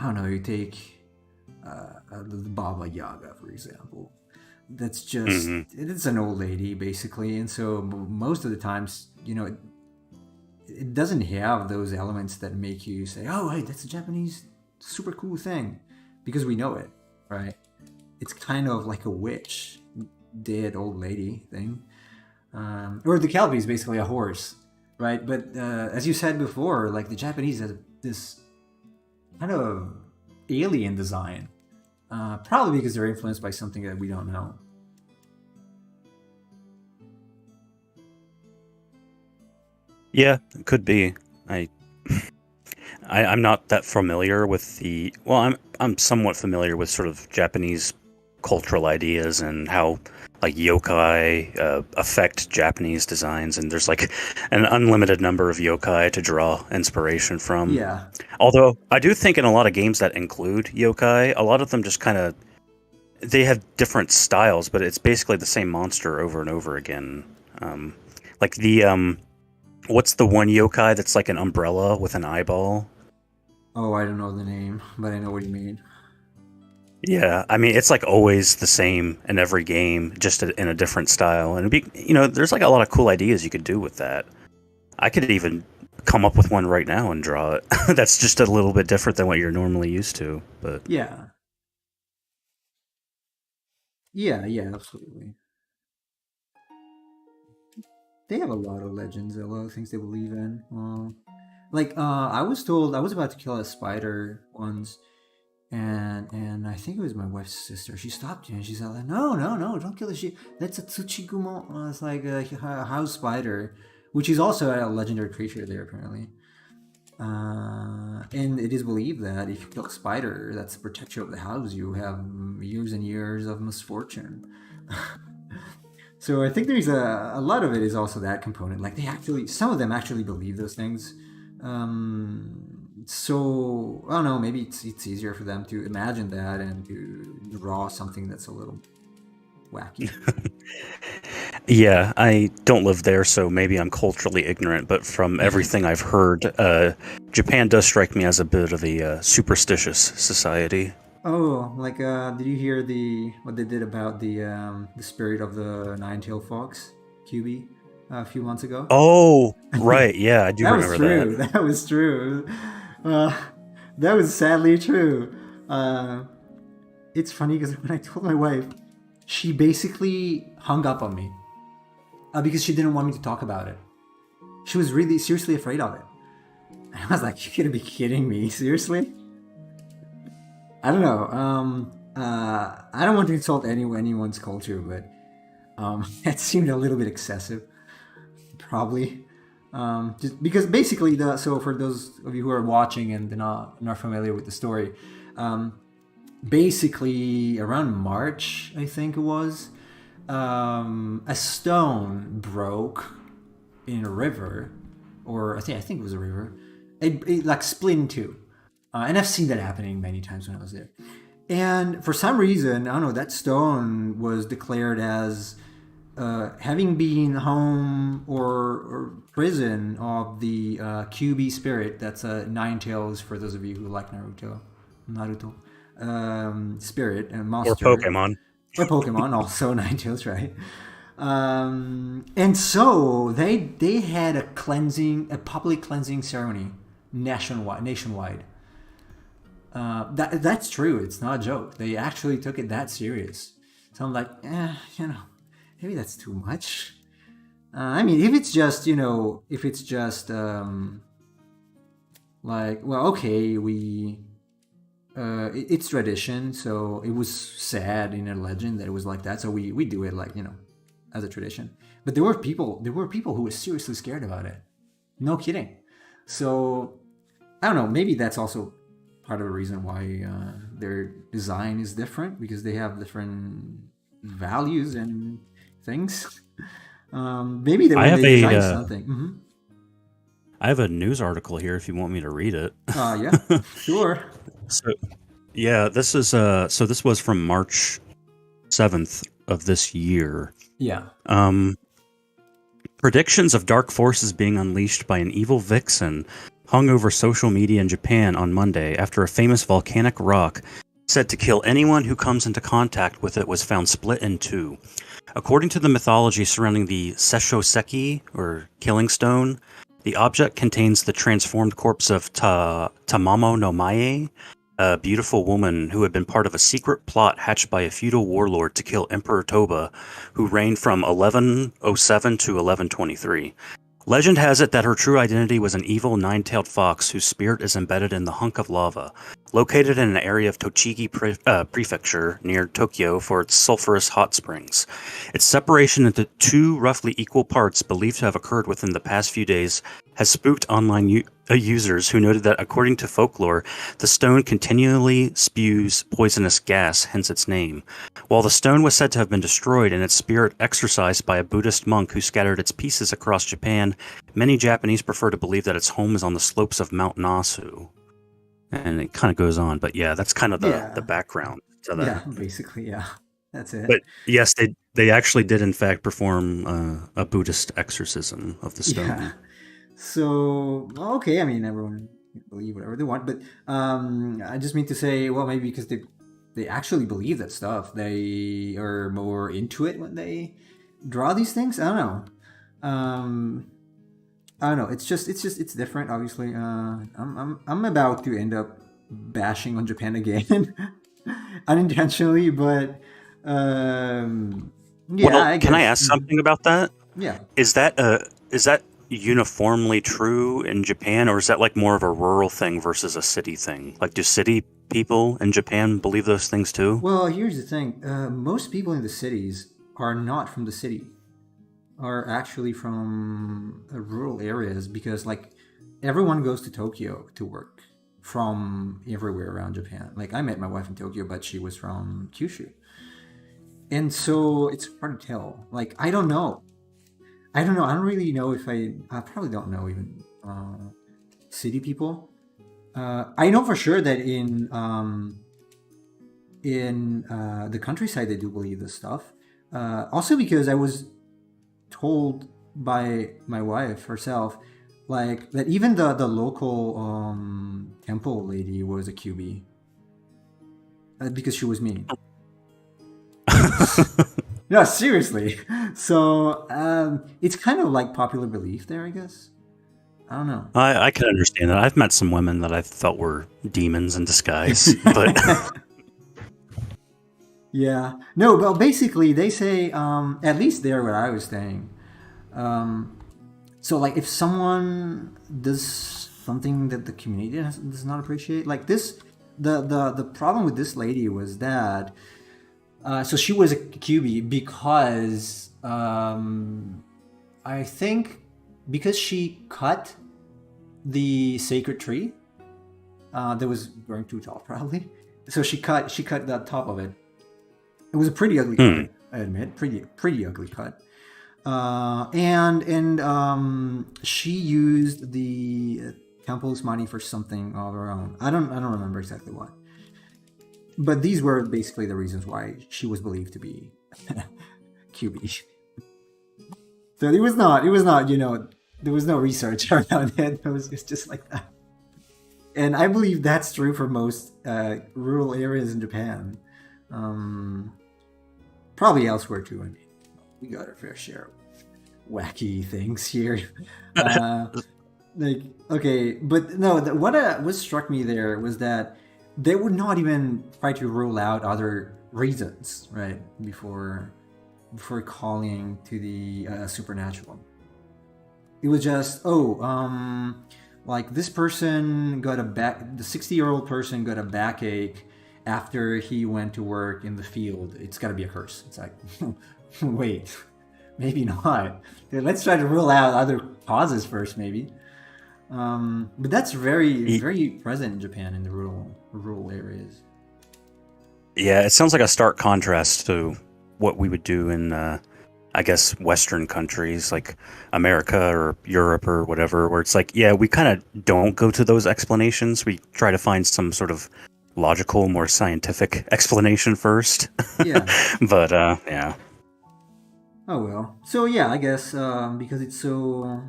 don't know. You take the Baba Yaga, for example. That's just Hmm. it's an old lady basically, and so most of the times, it doesn't have those elements that make you say, "Oh, hey, that's a Japanese super cool thing," because we know it, right? It's kind of like a witch, dead old lady thing, or the Calvi is basically a horse, right? But as you said before, like the Japanese has this kind of alien design, probably because they're influenced by something that we don't know. Yeah, it could be. I, I'm not that familiar with the. Well, I'm somewhat familiar with sort of Japanese cultural ideas and how like yokai affect Japanese designs, and there's like an unlimited number of yokai to draw inspiration from. Yeah, Although I do think in a lot of games that include yokai, a lot of them just kind of they have different styles, but it's basically the same monster over and over again. Um, like the what's the one yokai that's like an umbrella with an eyeball? oh, I don't know the name, but I know what you mean. Yeah, I mean it's like always the same in every game, just in a different style. And it'd be, there's like a lot of cool ideas you could do with that. I could even come up with one right now and draw it. That's just a little bit different than what you're normally used to. But Yeah, yeah, absolutely. They have a lot of legends, a lot of things they believe in. Like I was told I was about to kill a spider once, and I think it was my wife's sister. She stopped me and she said, like, "No, no, no, don't kill the sheep. That's a tsuchigumo. It's like a house spider, which is also a legendary creature there apparently." And it is believed that if you kill a spider that's the protector of the house, you have years and years of misfortune. So I think there's a lot of it is also that component. Like they actually, some of them actually believe those things. So I don't know. Maybe it's easier for them to imagine that and to draw something that's a little wacky. Yeah, I don't live there, so maybe I'm culturally ignorant, but from everything I've heard, Japan does strike me as a bit of a superstitious society. Oh, like did you hear the what they did about the spirit of the nine-tailed fox, QB, a few months ago? Oh, right. Yeah, I do That was remember that. true. That was true. Uh, that was sadly true. Uh, it's funny because when I told my wife, she basically hung up on me because she didn't want me to talk about it. She was really seriously afraid of it. And I was like, "You gotta be kidding me, seriously?" I don't know. I don't want to insult anyone's culture, but that seemed a little bit excessive, probably. Just because basically the so for those of you who are watching and not familiar with the story, um, basically around March, I think it was, a stone broke in a river, or I think it was a river. It like split in two, and I've seen that happening many times when I was there. And for some reason, I don't know, that stone was declared as having been home or prison of the QB spirit. That's Nine Tails for those of you who like Naruto. Spirit and Or monster Pokemon. or Pokemon, also Nine Tails, right? And so they had a public cleansing ceremony nationwide. That's true. It's not a joke. They actually took it that serious. So I'm like, maybe that's too much. I mean, if it's just, if it's just like, well, okay, it's tradition, so it was sad in a legend that it was like that, so we do it like, as a tradition. But there were people who were seriously scared about it. No kidding. So I don't know. Maybe that's also part of the reason why their design is different because they have different values and things. Maybe that I when have they a design something. I have a news article here if you want me to read it. Yeah, sure. So, yeah, this was from March 7th of this year. Yeah. Um, Predictions of dark forces being unleashed by an evil vixen hung over social media in Japan on Monday after a famous volcanic rock said to kill anyone who comes into contact with it was found split in two. According to the mythology surrounding the Seshoseki, or Killing Stone, the object contains the transformed corpse of Tamamo no Mae, a beautiful woman who had been part of a secret plot hatched by a feudal warlord to kill Emperor Toba, who reigned from 1107 to 1123. Legend has it that her true identity was an evil nine-tailed fox whose spirit is embedded in the hunk of lava, located in an area of Tochigi Prefecture near Tokyo for its sulfurous hot springs. Its separation into two roughly equal parts believed to have occurred within the past few days has spooked online users who noted that, according to folklore, the stone continually spews poisonous gas, hence its name. While the stone was said to have been destroyed and its spirit exorcised by a Buddhist monk who scattered its pieces across Japan, many Japanese prefer to believe that its home is on the slopes of Mount Nasu. And it kind of goes on, but yeah, that's kind of the Yeah. background to Yeah. that. Basically, yeah. That's it. But yes, they actually did in fact perform a Buddhist exorcism of the Yeah. stone. So okay, I mean everyone can believe whatever they want, but I just mean to say, well, maybe because they actually believe that stuff, they are more into it when they draw these things. I don't know. Um, I don't know. It's different. Obviously, I'm about to end up bashing on Japan again, unintentionally, but yeah, Well, I can I guess. ask something about that? Yeah. Is that uniformly true in Japan, or is that like more of a rural thing versus a city thing? Like, do city people in Japan believe those things too? Well, here's the thing. Most people in the cities are not from the city, are actually from rural areas because, like, everyone goes to Tokyo to work from everywhere around Japan. Like, I met my wife in Tokyo, but she was from Kyushu. And so it's hard to tell. Like, I don't know. I don't know. I don't really know if I probably don't know even city people. I know for sure that in the countryside they do believe this stuff. Also because I was told by my wife herself, like that even the local temple lady was a QB because she was mean. No, seriously. So it's kind of like popular belief there, I guess. I don't know. I can understand that. I've met some women that I thought were demons in disguise, but Yeah. No, well, basically, they say, at least there where I was staying. Um, so, like, if someone does something that the community does not appreciate, like this, the problem with this lady was that, so she was a QB because, I think, because she cut the sacred tree that was growing too tall, probably. So she cut the top of it. It was a pretty ugly cut, I admit, pretty ugly cut. And she used the temple's money for something of her own. I don't remember exactly what, but these were basically the reasons why she was believed to be QB. So it was not there was no research around it. It's just like that, and I believe that's true for most rural areas in Japan. Um, Probably elsewhere too. I mean, we got our fair share of wacky things here. Uh, like, okay, but no, what struck me there was that they would not even try to rule out other reasons, right? Before calling to the supernatural. It was just, like this person got the 60-year-old person got a backache after he went to work in the field. It's got to be a curse. It's like, wait, maybe not. Let's try to rule out other causes first, maybe. But that's very, very present in Japan in the rural areas. yeah, it sounds like a stark contrast to what we would do in, I guess, Western countries like America or Europe or whatever, where it's like, yeah, we kind of don't go to those explanations. We try to find some sort of logical, more scientific explanation first. Yeah. But yeah. Oh well. So yeah, I guess because it's so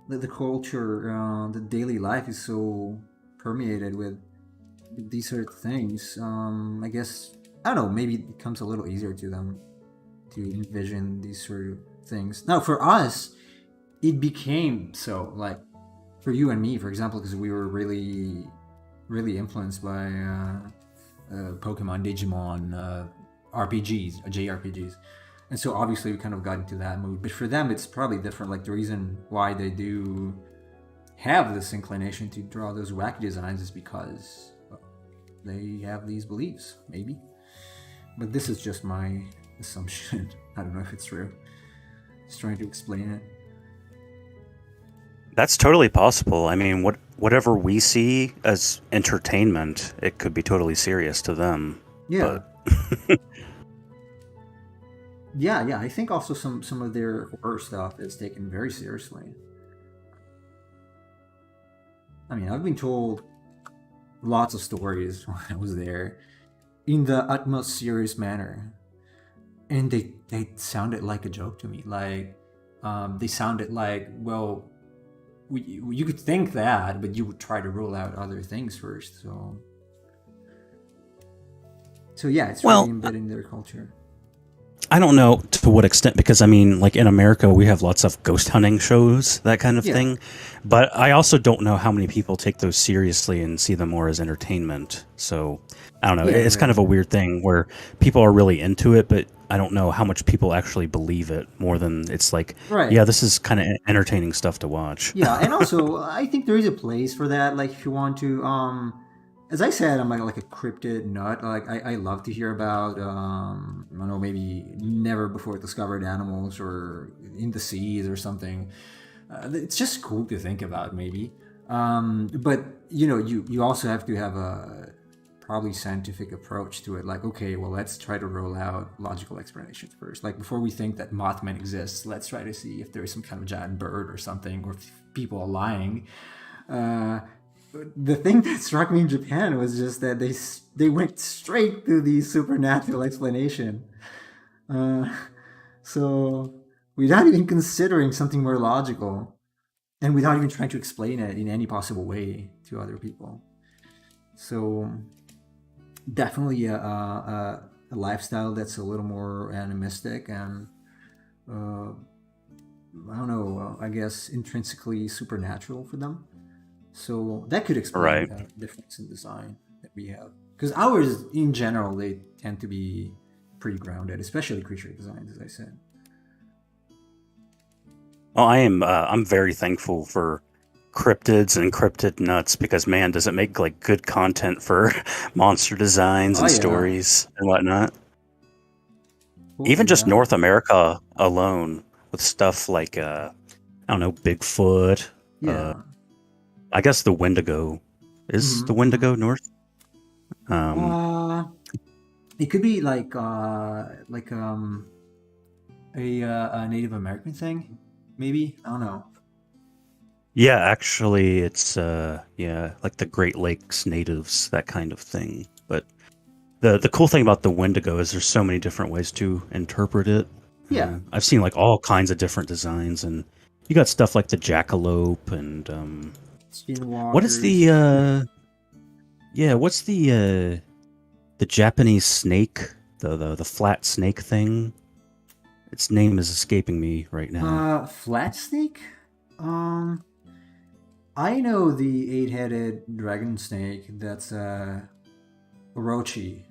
the culture, the daily life is so permeated with these sort of things. I guess I don't know. Maybe it becomes a little easier to them to envision these sort of things. Now, for us, it became so like for you and me, for example, because we were really, really influenced by Pokemon, Digimon, RPGs, JRPGs. And so obviously we kind of got into that mood. But for them, it's probably different. Like the reason why they do have this inclination to draw those wacky designs is because they have these beliefs, maybe. But this is just my assumption. I don't know if it's true. Just trying to explain it. That's totally possible. I mean, whatever we see as entertainment, it could be totally serious to them. Yeah. But Yeah. I think also some of their horror stuff is taken very seriously. I mean, I've been told lots of stories when I was there in the utmost serious manner, and they sounded like a joke to me. Like they sounded like, well, you could think that, but you would try to rule out other things first. So yeah, it's really well, embedded in their culture. I don't know to what extent, because I mean, like in America, we have lots of ghost hunting shows, that kind of Yeah, thing. But I also don't know how many people take those seriously and see them more as entertainment. So I don't know. yeah, It's kind right, of a weird thing where people are really into it, but I don't know how much people actually believe it more than it's like, right. yeah, this is kind of entertaining stuff to watch. Yeah, and also I think there is a place for that. Like if you want to, as I said, I'm like a cryptid nut. Like I love to hear about, I don't know, maybe never before discovered animals or in the seas or something. It's just cool to think about, maybe. But you also have to have a probably scientific approach to it. Like, okay, well, let's try to roll out logical explanations first. Like, before we think that Mothman exists, let's try to see if there is some kind of giant bird or something, or if people are lying. Uh, the thing that struck me in Japan was just that they went straight to the supernatural explanation. Uh, so without even considering something more logical, and without even trying to explain it in any possible way to other people. So definitely a lifestyle that's a little more animistic and uh, I don't know, I guess intrinsically supernatural for them. So that could explain Right. the difference in design that we have. Because ours, in general, they tend to be pretty grounded, especially creature designs, as I said. Well, I'm very thankful for cryptids and cryptid nuts because man, does it make like good content for monster designs Oh and yeah. stories and whatnot. Oh Even just yeah. North America alone with stuff like I don't know, Bigfoot. Uh, Yeah. I guess the Wendigo is the Mm-hmm. Wendigo north. Um, Uh, it could be like a Native American thing, maybe. I don't know. yeah, actually, it's yeah, like the Great Lakes natives, that kind of thing. But the cool thing about the Wendigo is there's so many different ways to interpret it. Yeah. I've seen like all kinds of different designs, and you got stuff like the jackalope and what is the Skinwalkers. yeah, what's the Japanese snake, the flat snake thing? Its name is escaping me right now. Flat snake. Um, I know the eight-headed dragon snake. That's Orochi.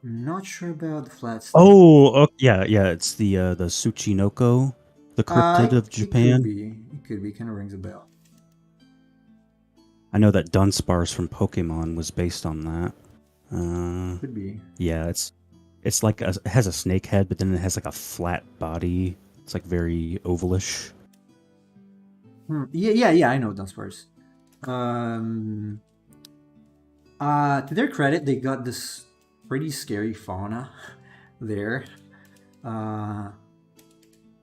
Not sure about the flat snake. Oh, yeah, yeah. It's the Tsuchinoko, the cryptid of It could Japan. be. It could be. Kind of rings a bell. I know that Dunsparce from Pokemon was based on that. Uh, Could be. yeah, it's like it has a snake head, but then it has like a flat body. It's like very ovalish. Yeah, yeah, yeah. I know Dunsparce. Um, to their credit, they got this pretty scary fauna there. Uh,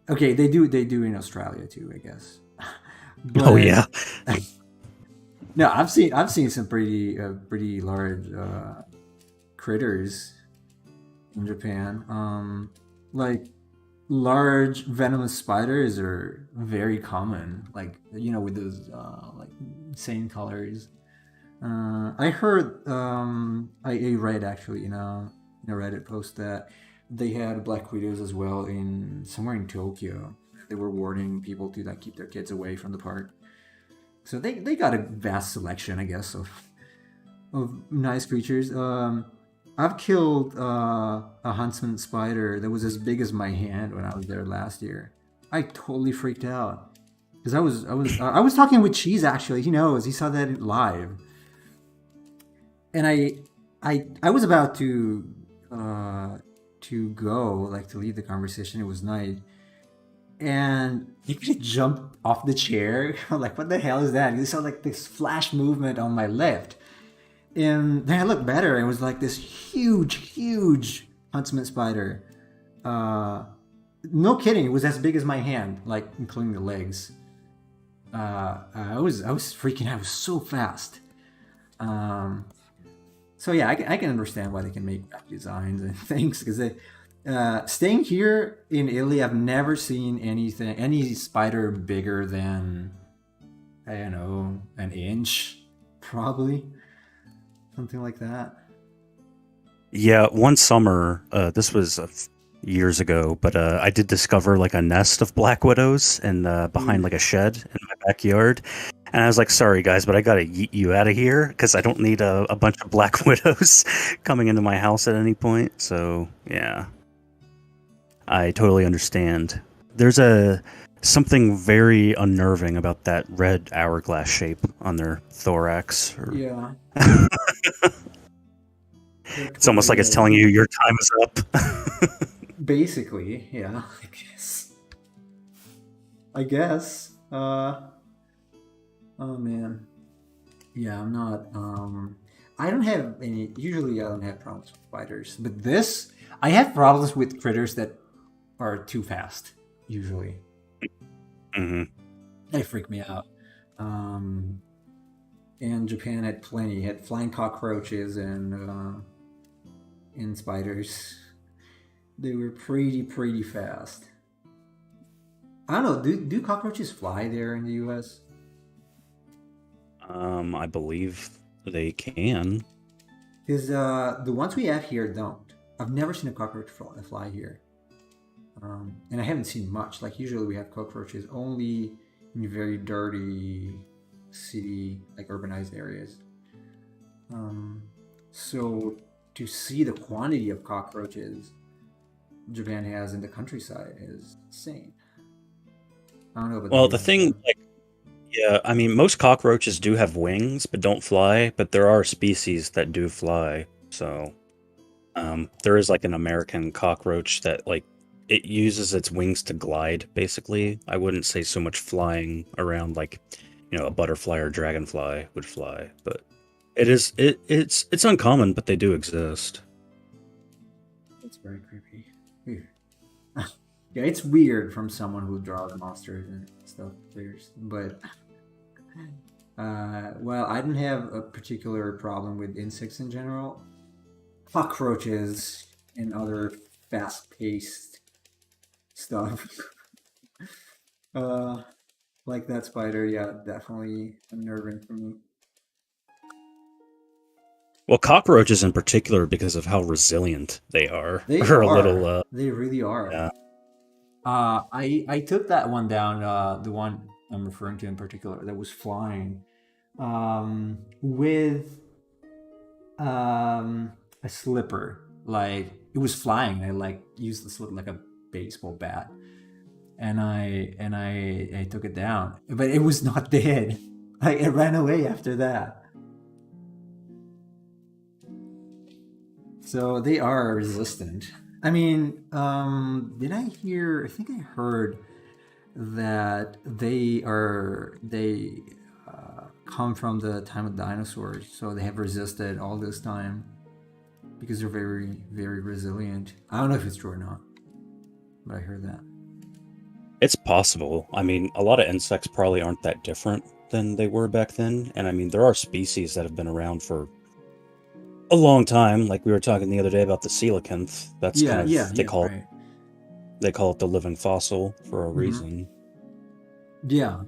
okay, they do in Australia too, I guess. Oh But yeah, no, I've seen some pretty large critters in Japan. Like large venomous spiders are very common. Like with those like insane colors. I heard I read actually in a Reddit post that they had black widows as well in somewhere in Tokyo. They were warning people to like keep their kids away from the park. So they got a vast selection, I guess, of nice creatures. I've killed a huntsman spider that was as big as my hand when I was there last year. I totally freaked out because I was talking with Cheese actually. He knows he saw that live, and I was about to go like to leave the conversation. It was night, and he could jump off the chair. I'm like, what the hell is that? He saw like this flash movement on my left, and then I looked better, and it was like this huge huntsman spider. Uh, no kidding, it was as big as my hand, like including the legs. I was freaking out. It was so fast. Um, so yeah, I can understand why they can make graphic designs and things because they. Staying here in Italy, I've never seen any spider bigger than I don't know an inch, probably something like that. yeah. One summer, this was years ago, but I did discover like a nest of black widows and behind like a shed in my backyard. And I was like, sorry guys, but I gotta yeet you out of here because I don't need a bunch of black widows coming into my house at any point. So yeah, I totally understand. There's a something very unnerving about that red hourglass shape on their thorax. Or Yeah, there it's almost totally like it's is. telling you your time is up. Basically, yeah. I guess. I guess. Oh man. Yeah, I'm not. I don't have any. Usually, I don't have problems with spiders, but this, I have problems with critters that are too fast. Usually, Hmm. they freak me out. Um, and Japan had plenty. Had flying cockroaches and spiders. They were pretty fast. I don't know. Do cockroaches fly there in the U.S.? I believe they can. Because the ones we have here don't. I've never seen a cockroach fly here. And I haven't seen much. Like usually we have cockroaches only in very dirty city, like urbanized areas. Um, so to see the quantity of cockroaches Japan has in the countryside is insane. I don't know about the Well, the U.S. thing, though. like, yeah, I mean, most cockroaches do have wings, but don't fly. But there are species that do fly. So, there is like an American cockroach that like it uses its wings to glide. Basically, I wouldn't say so much flying around like, a butterfly or dragonfly would fly, but it's uncommon, but they do exist. It's very creepy. Weird. Yeah, it's weird from someone who draws monsters and stuff. But well, I don't have a particular problem with insects in general. Cockroaches and other fast-paced stuff, uh, like that spider, yeah, definitely unnerving for me. Well, cockroaches in particular, because of how resilient they are, They are a little, are. They really are. yeah. I took that one down. The one I'm referring to in particular that was flying, with a slipper. Like it was flying. I like used the slipper like a baseball bat, and I took it down, but it was not dead. Like it ran away after that. So they are resistant. I mean, did I hear? I think I heard that they come from the time of dinosaurs, so they have resisted all this time because they're very resilient. I don't know if it's true or not, but I heard that. It's possible. I mean, a lot of insects probably aren't that different than they were back then. And I mean, there are species that have been around for a long time. Like we were talking the other day about the coelacanth. That's kind of Yeah, right. they call it the living fossil for a Hmm. reason. Yeah.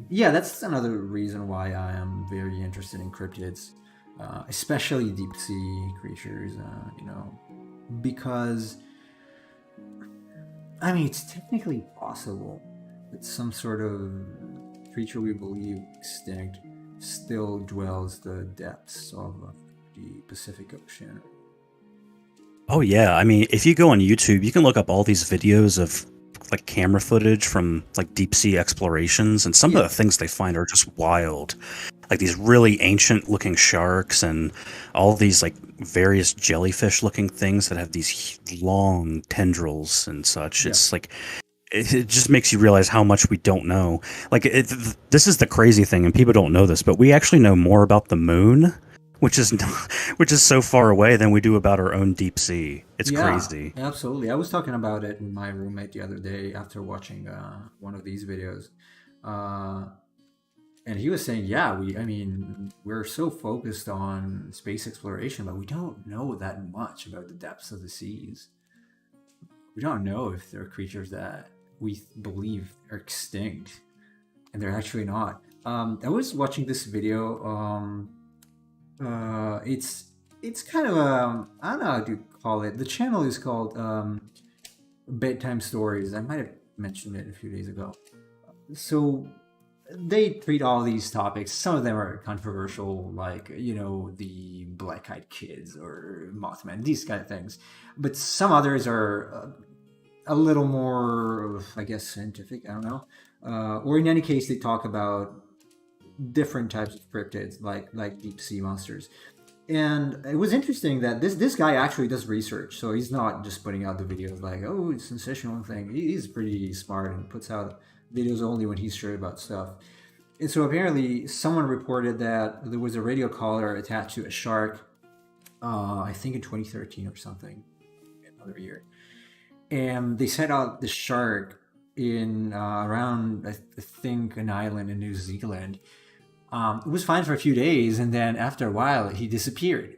Yeah, that's another reason why I am very interested in cryptids, especially deep sea creatures. Because I mean, it's technically possible that some sort of creature we believe extinct still dwells the depths of the Pacific Ocean. Oh yeah, I mean, if you go on YouTube, you can look up all these videos of like camera footage from like deep sea explorations, and some of Yeah, the things they find are just wild. Like these really ancient looking sharks and all these like various jellyfish looking things that have these long tendrils and such. yeah, It's like it just makes you realize how much we don't know. Like this is the crazy thing, and people don't know this, but we actually know more about the moon, which is which is so far away, than we do about our own deep sea. It's yeah, crazy. absolutely. I was talking about it with my roommate the other day after watching one of these videos. Uh, and he was saying, yeah, I mean, we're so focused on space exploration, but we don't know that much about the depths of the seas. We don't know if there are creatures that we believe are extinct, and they're actually not. I was watching this video. It's kind of I don't know how to call it. The channel is called Bedtime Stories. I might have mentioned it a few days ago. So they treat all these topics. Some of them are controversial, like the black-eyed kids or Mothman, these kind of things. But some others are a little more, I guess, scientific. I don't know. Or in any case, they talk about different types of cryptids, like deep sea monsters. And it was interesting that this guy actually does research, so he's not just putting out the videos like, oh, it's sensational thing. He's pretty smart and puts out videos only when he's sure about stuff. And so apparently, someone reported that there was a radio collar attached to a shark. I think in 2013 or something, another year. And they set out the shark in around I think an island in New Zealand. It was fine for a few days, and then after a while, he disappeared.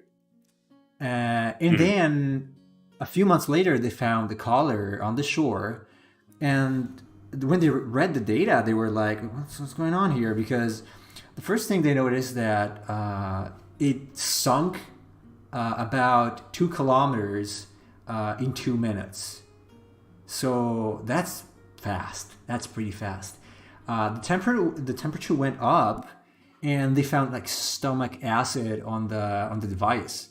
And Hmm. then a few months later, they found the collar on the shore. And when they read the data, they were like, what's going on here? Because the first thing they noticed that it sunk about 2 kilometers in 2 minutes. So that's fast. That's pretty fast. The temperature went up, and they found like stomach acid on the device.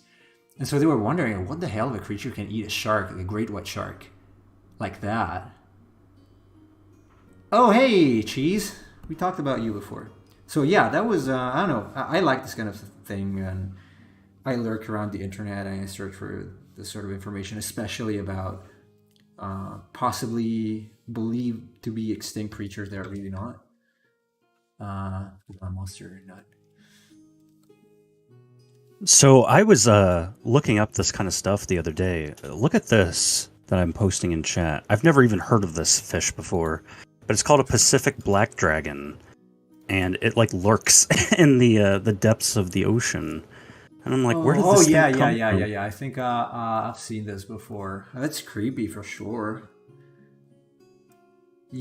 And so they were wondering what the hell of a creature can eat a shark, like a great white shark, like that. Oh, hey, Cheese. We talked about you before. So yeah, that was I don't know. I like this kind of thing, and I lurk around the internet and I search for this sort of information, especially about possibly believed to be extinct creatures that are really not. A monster or not. So I was looking up this kind of stuff the other day. Look at this that I'm posting in chat. I've never even heard of this fish before, but it's called a Pacific black dragon, and it like lurks in the depths of the ocean. And I'm like, where did Oh this yeah, thing yeah, come yeah, yeah, from? yeah. I think I've seen this before. That's creepy for sure.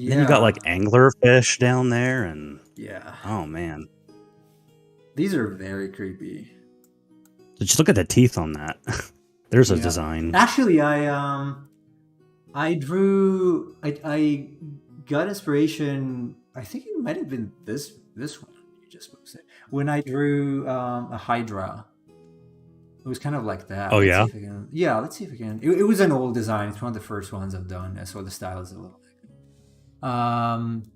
Then you got Yeah, like anglerfish down there, and yeah. oh man, These are very creepy. just look at the teeth on that. There's a Yeah. design. Actually, I drew. I got inspiration. I think it might have been this one you just posted when I drew a hydra. It was kind of like that. Oh Let's see yeah. if I can. Yeah, let's see if I can. It was an old design. It's one of the first ones I've done. So the style is a little. Um,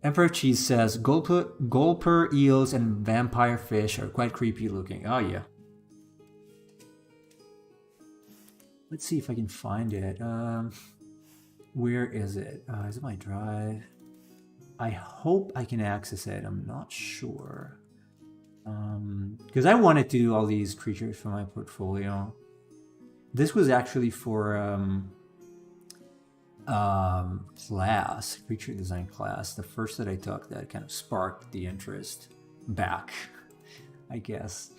Emperor Cheese says gulper eels and vampire fish are quite creepy looking. Oh yeah. Let's see if I can find it. Where is it? Is it my drive? I hope I can access it. I'm not sure. Because I wanted to do all these creatures for my portfolio. This was actually for class, creature design class, the first that I took that kind of sparked the interest back, I guess.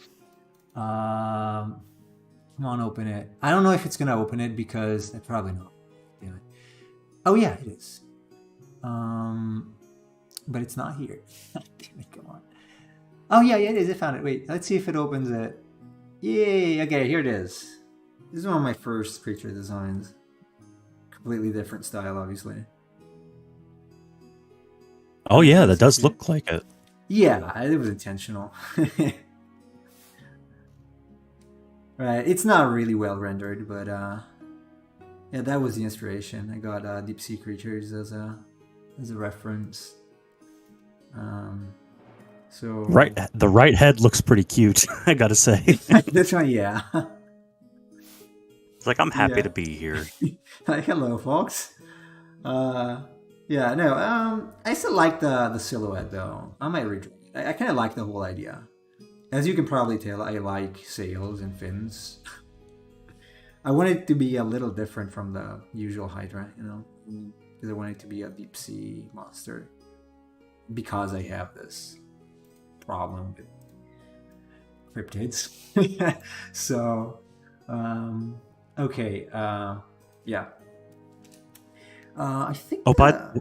Come on, open it. I don't know if it's gonna open it because I probably not. Yeah. Oh yeah, it is. But it's not here. Damn it, come on. Oh yeah, yeah, it is. I found it. Wait, let's see if it opens it. Yay! Okay, here it is. This is one of my first creature designs. Completely different style, obviously. Oh yeah, that Let's does see. look like it. Yeah, it was intentional. Right, it's not really well rendered, but yeah, that was the inspiration. I got deep sea creatures as a reference. Um, Right, so the right head looks pretty cute. I gotta say, this one, yeah, it's like I'm happy yeah. to be here. Like, hello, folks. Uh, yeah, no. I still like the silhouette though. I might redraw it. I kind of like the whole idea. As you can probably tell, I like sails and fins. I want it to be a little different from the usual Hydra, you know, because I want it to be a deep sea monster. Because I have this problem with cryptids. So, um, okay, yeah. I think. Oh, but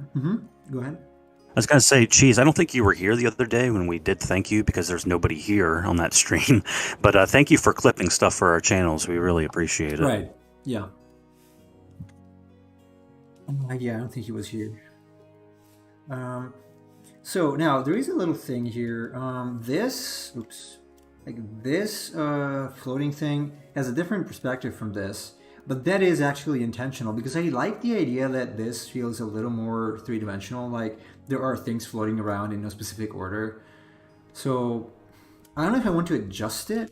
Go ahead. I was gonna say, geez, I don't think you were here the other day when we did thank you because there's nobody here on that stream. But thank you for clipping stuff for our channels. We really appreciate it. Right. Yeah. Yeah, I don't think he was here. Um, so now there is a little thing here. Oops, like this floating thing has a different perspective from this, but that is actually intentional because I like the idea that this feels a little more three-dimensional. Like there are things floating around in no specific order. So I don't know if I want to adjust it,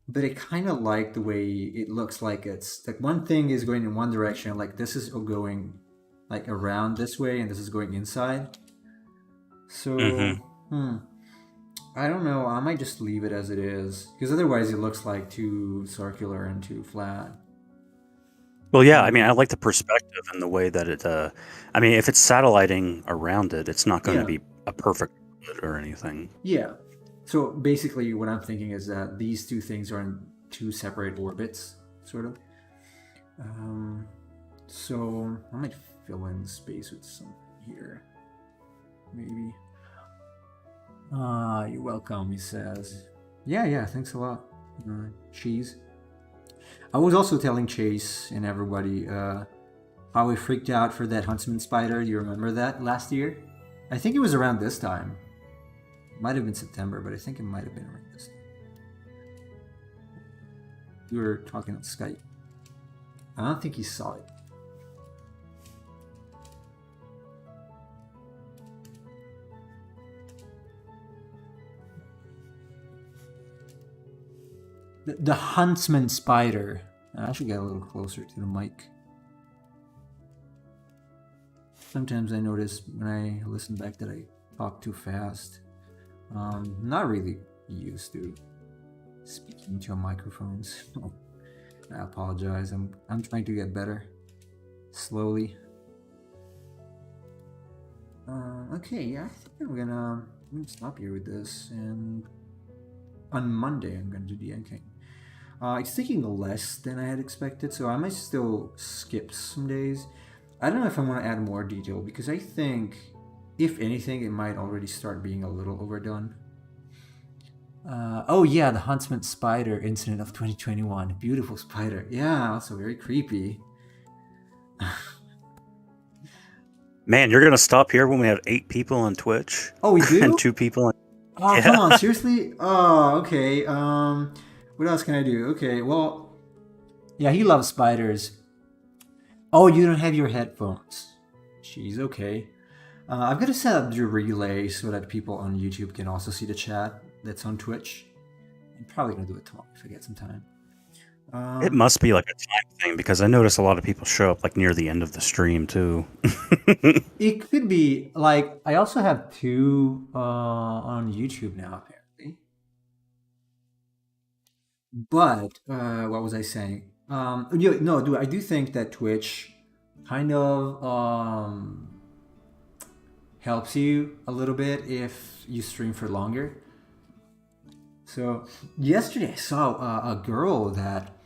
but I kind of like the way it looks. Like it's like one thing is going in one direction, like this is going like around this way, and this is going inside. Hmm. So, I don't know. I might just leave it as it is because otherwise it looks like too circular and too flat. Well, yeah, I mean, I Um, like the perspective and the way that it. I mean, if it's satelliting around it, it's not going to yeah, be a perfect orbit or anything. yeah. So basically, what I'm thinking is that these two things are in two separate orbits, sort of. Um, so I might fill in space with some here, maybe. Ah, you're welcome, he says. Yeah, yeah, thanks a lot. Cheese. I was also telling Chase and everybody how we freaked out for that huntsman spider. You remember that last year? I think it was around this time. Might have been September, but I think it might have been around this time. We were talking on Skype. I don't think he saw it. The huntsman spider. I should get a little closer to the mic. Sometimes I notice when I listen back that I talk too fast. Not really used to speaking to microphones. I apologize. I'm trying to get better slowly. Okay, yeah, I think I'm gonna stop here with this, and on Monday I'm gonna do the ending. It's taking less than I had expected, so I might still skip some days. I don't know if I want to add more detail because I think, if anything, it might already start being a little overdone. Oh yeah, the Huntsman Spider incident of 2021. Beautiful spider. Yeah, also very creepy. Man, you're going to stop here when we have 8 people on Twitch Oh, we and do? 2 people on. Oh, come Yeah. on, seriously? Oh, okay. What else can I do? Okay, well, yeah, he loves spiders. Oh, you don't have your headphones. Jeez, okay. I've got to set up the relay so that people on YouTube can also see the chat that's on Twitch. I'm probably gonna do it tomorrow if I get some time. It Um, must be like a time thing because I notice a lot of people show up like near the end of the stream too. it could be like I also have two on YouTube now apparently. But what was I saying? No, I do think that Twitch kind of helps you a little bit if you stream for longer. So yesterday I saw a girl that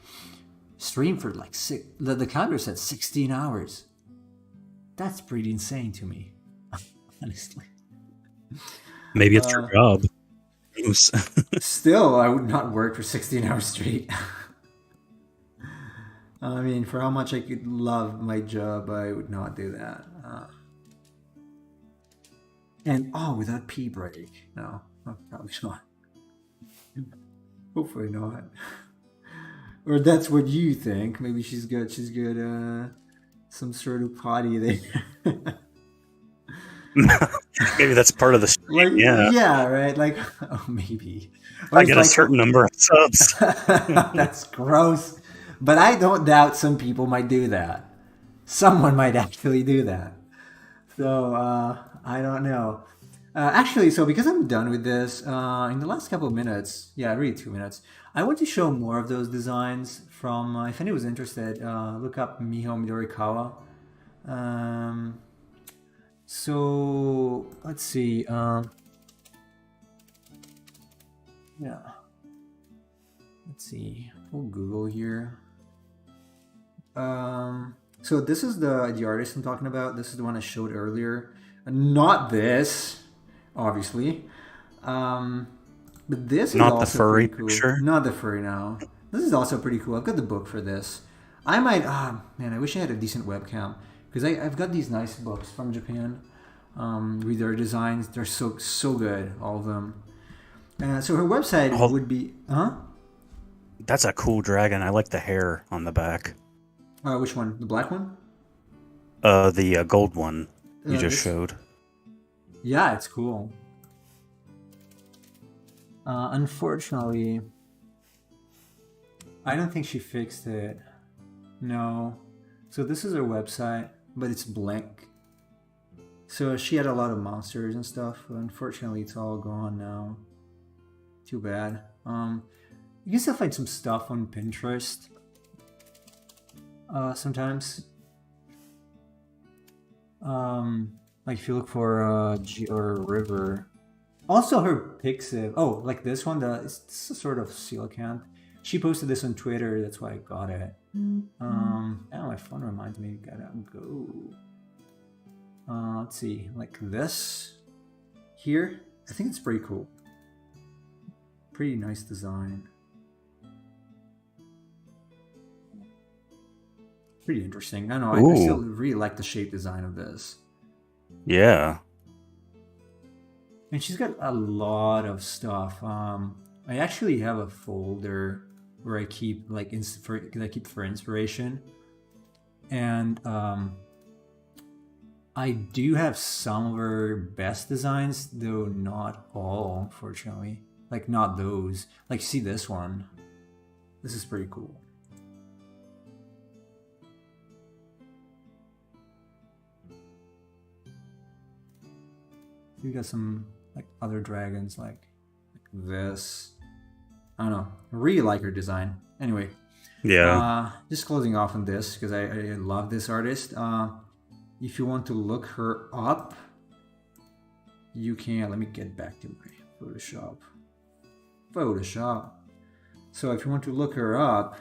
streamed for like the counter said 16 hours. That's pretty insane to me, honestly. Maybe it's your Uh, job. Still, I would not work for 16 hours straight. I mean, for how much I could love my job, I would not do that. And without pee break. No, probably not. Hopefully not. Or that's what you think. Maybe she's got some sort of potty there. Maybe that's part of the stream. Like, Yeah. yeah, right? Like, oh, maybe. Or I it's get a like, certain number of subs. that's gross. But I don't doubt some people might do that. Someone might actually do that. So, I don't know. Actually, so because I'm done with this, in the last couple of minutes, yeah, really 2 minutes, I want to show more of those designs from, if anyone's interested, look up Miho Midorikawa. Um, so, let's see. Yeah. Let's see. We'll Google here. So this is the artist I'm talking about. This is the one I showed earlier. Not this, obviously. Um, but this is Not the also furry pretty cool. picture. Not the furry now. This is also pretty cool. I've got the book for this. I might. Ah, man, I wish I had a decent webcam because I've got these nice books from Japan. With their designs, they're so good, all of them. So her website Oh, would be, huh? that's a cool dragon. I like the hair on the back. Which one? The black one? The gold one you just This. showed. Yeah, it's cool. Unfortunately, I don't think she fixed it. No. So this is her website, but it's blank. So she had a lot of monsters and stuff. But unfortunately, it's all gone now. Too bad. You can still find some stuff on Pinterest. Sometimes. Like if you look for or river. Also, her Pixiv. Oh, like this one. It's a sort of coelacanth. She posted this on Twitter. That's why I got it. Oh, my phone reminds me. Gotta go. Let's see. Like this here. I think it's pretty cool. Pretty nice design. Pretty interesting. I don't know. I still really like the shape design of this. Yeah. And she's got a lot of stuff. I actually have a folder where I keep for inspiration, and I do have some of her best designs, though not all, unfortunately. Like not those. Like see this one. This is pretty cool. You got some like other dragons like this. I don't know. I really like her design. Anyway. Yeah. Just closing off on this because I love this artist. If you want to look her up, you can. Let me get back to my Photoshop. So if you want to look her up,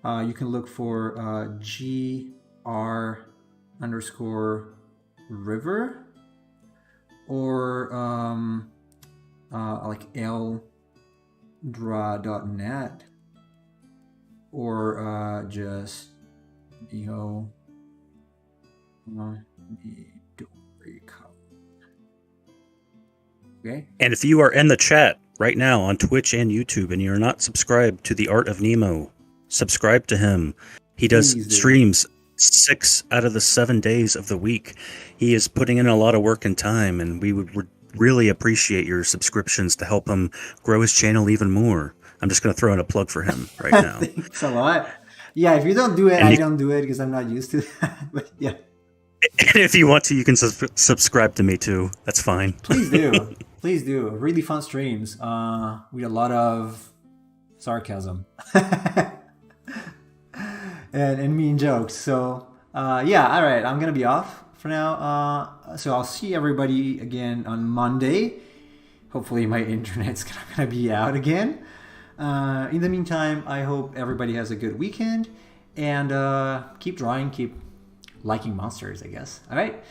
you can look for GR_river or like eldra.net or just okay. And if you are in the chat right now on Twitch and YouTube and you're not subscribed to The Art of Nemo, subscribe to him. He does streams 6 out of the 7 days of the week. He is putting in a lot of work and time, and we would really appreciate your subscriptions to help him grow his channel even more. I'm just going to throw in a plug for him right now. Thanks a lot. Yeah, if you don't do it, I don't do it because I'm not used to that. But yeah. And if you want to, you can subscribe to me too. That's fine. Please do. Please do. Really fun streams with a lot of sarcasm and mean jokes. So yeah, all right. I'm going to be off for now. So I'll see everybody again on Monday. Hopefully my internet's going to be out again. In the meantime, I hope everybody has a good weekend and keep drawing, keep liking monsters, I guess. All right.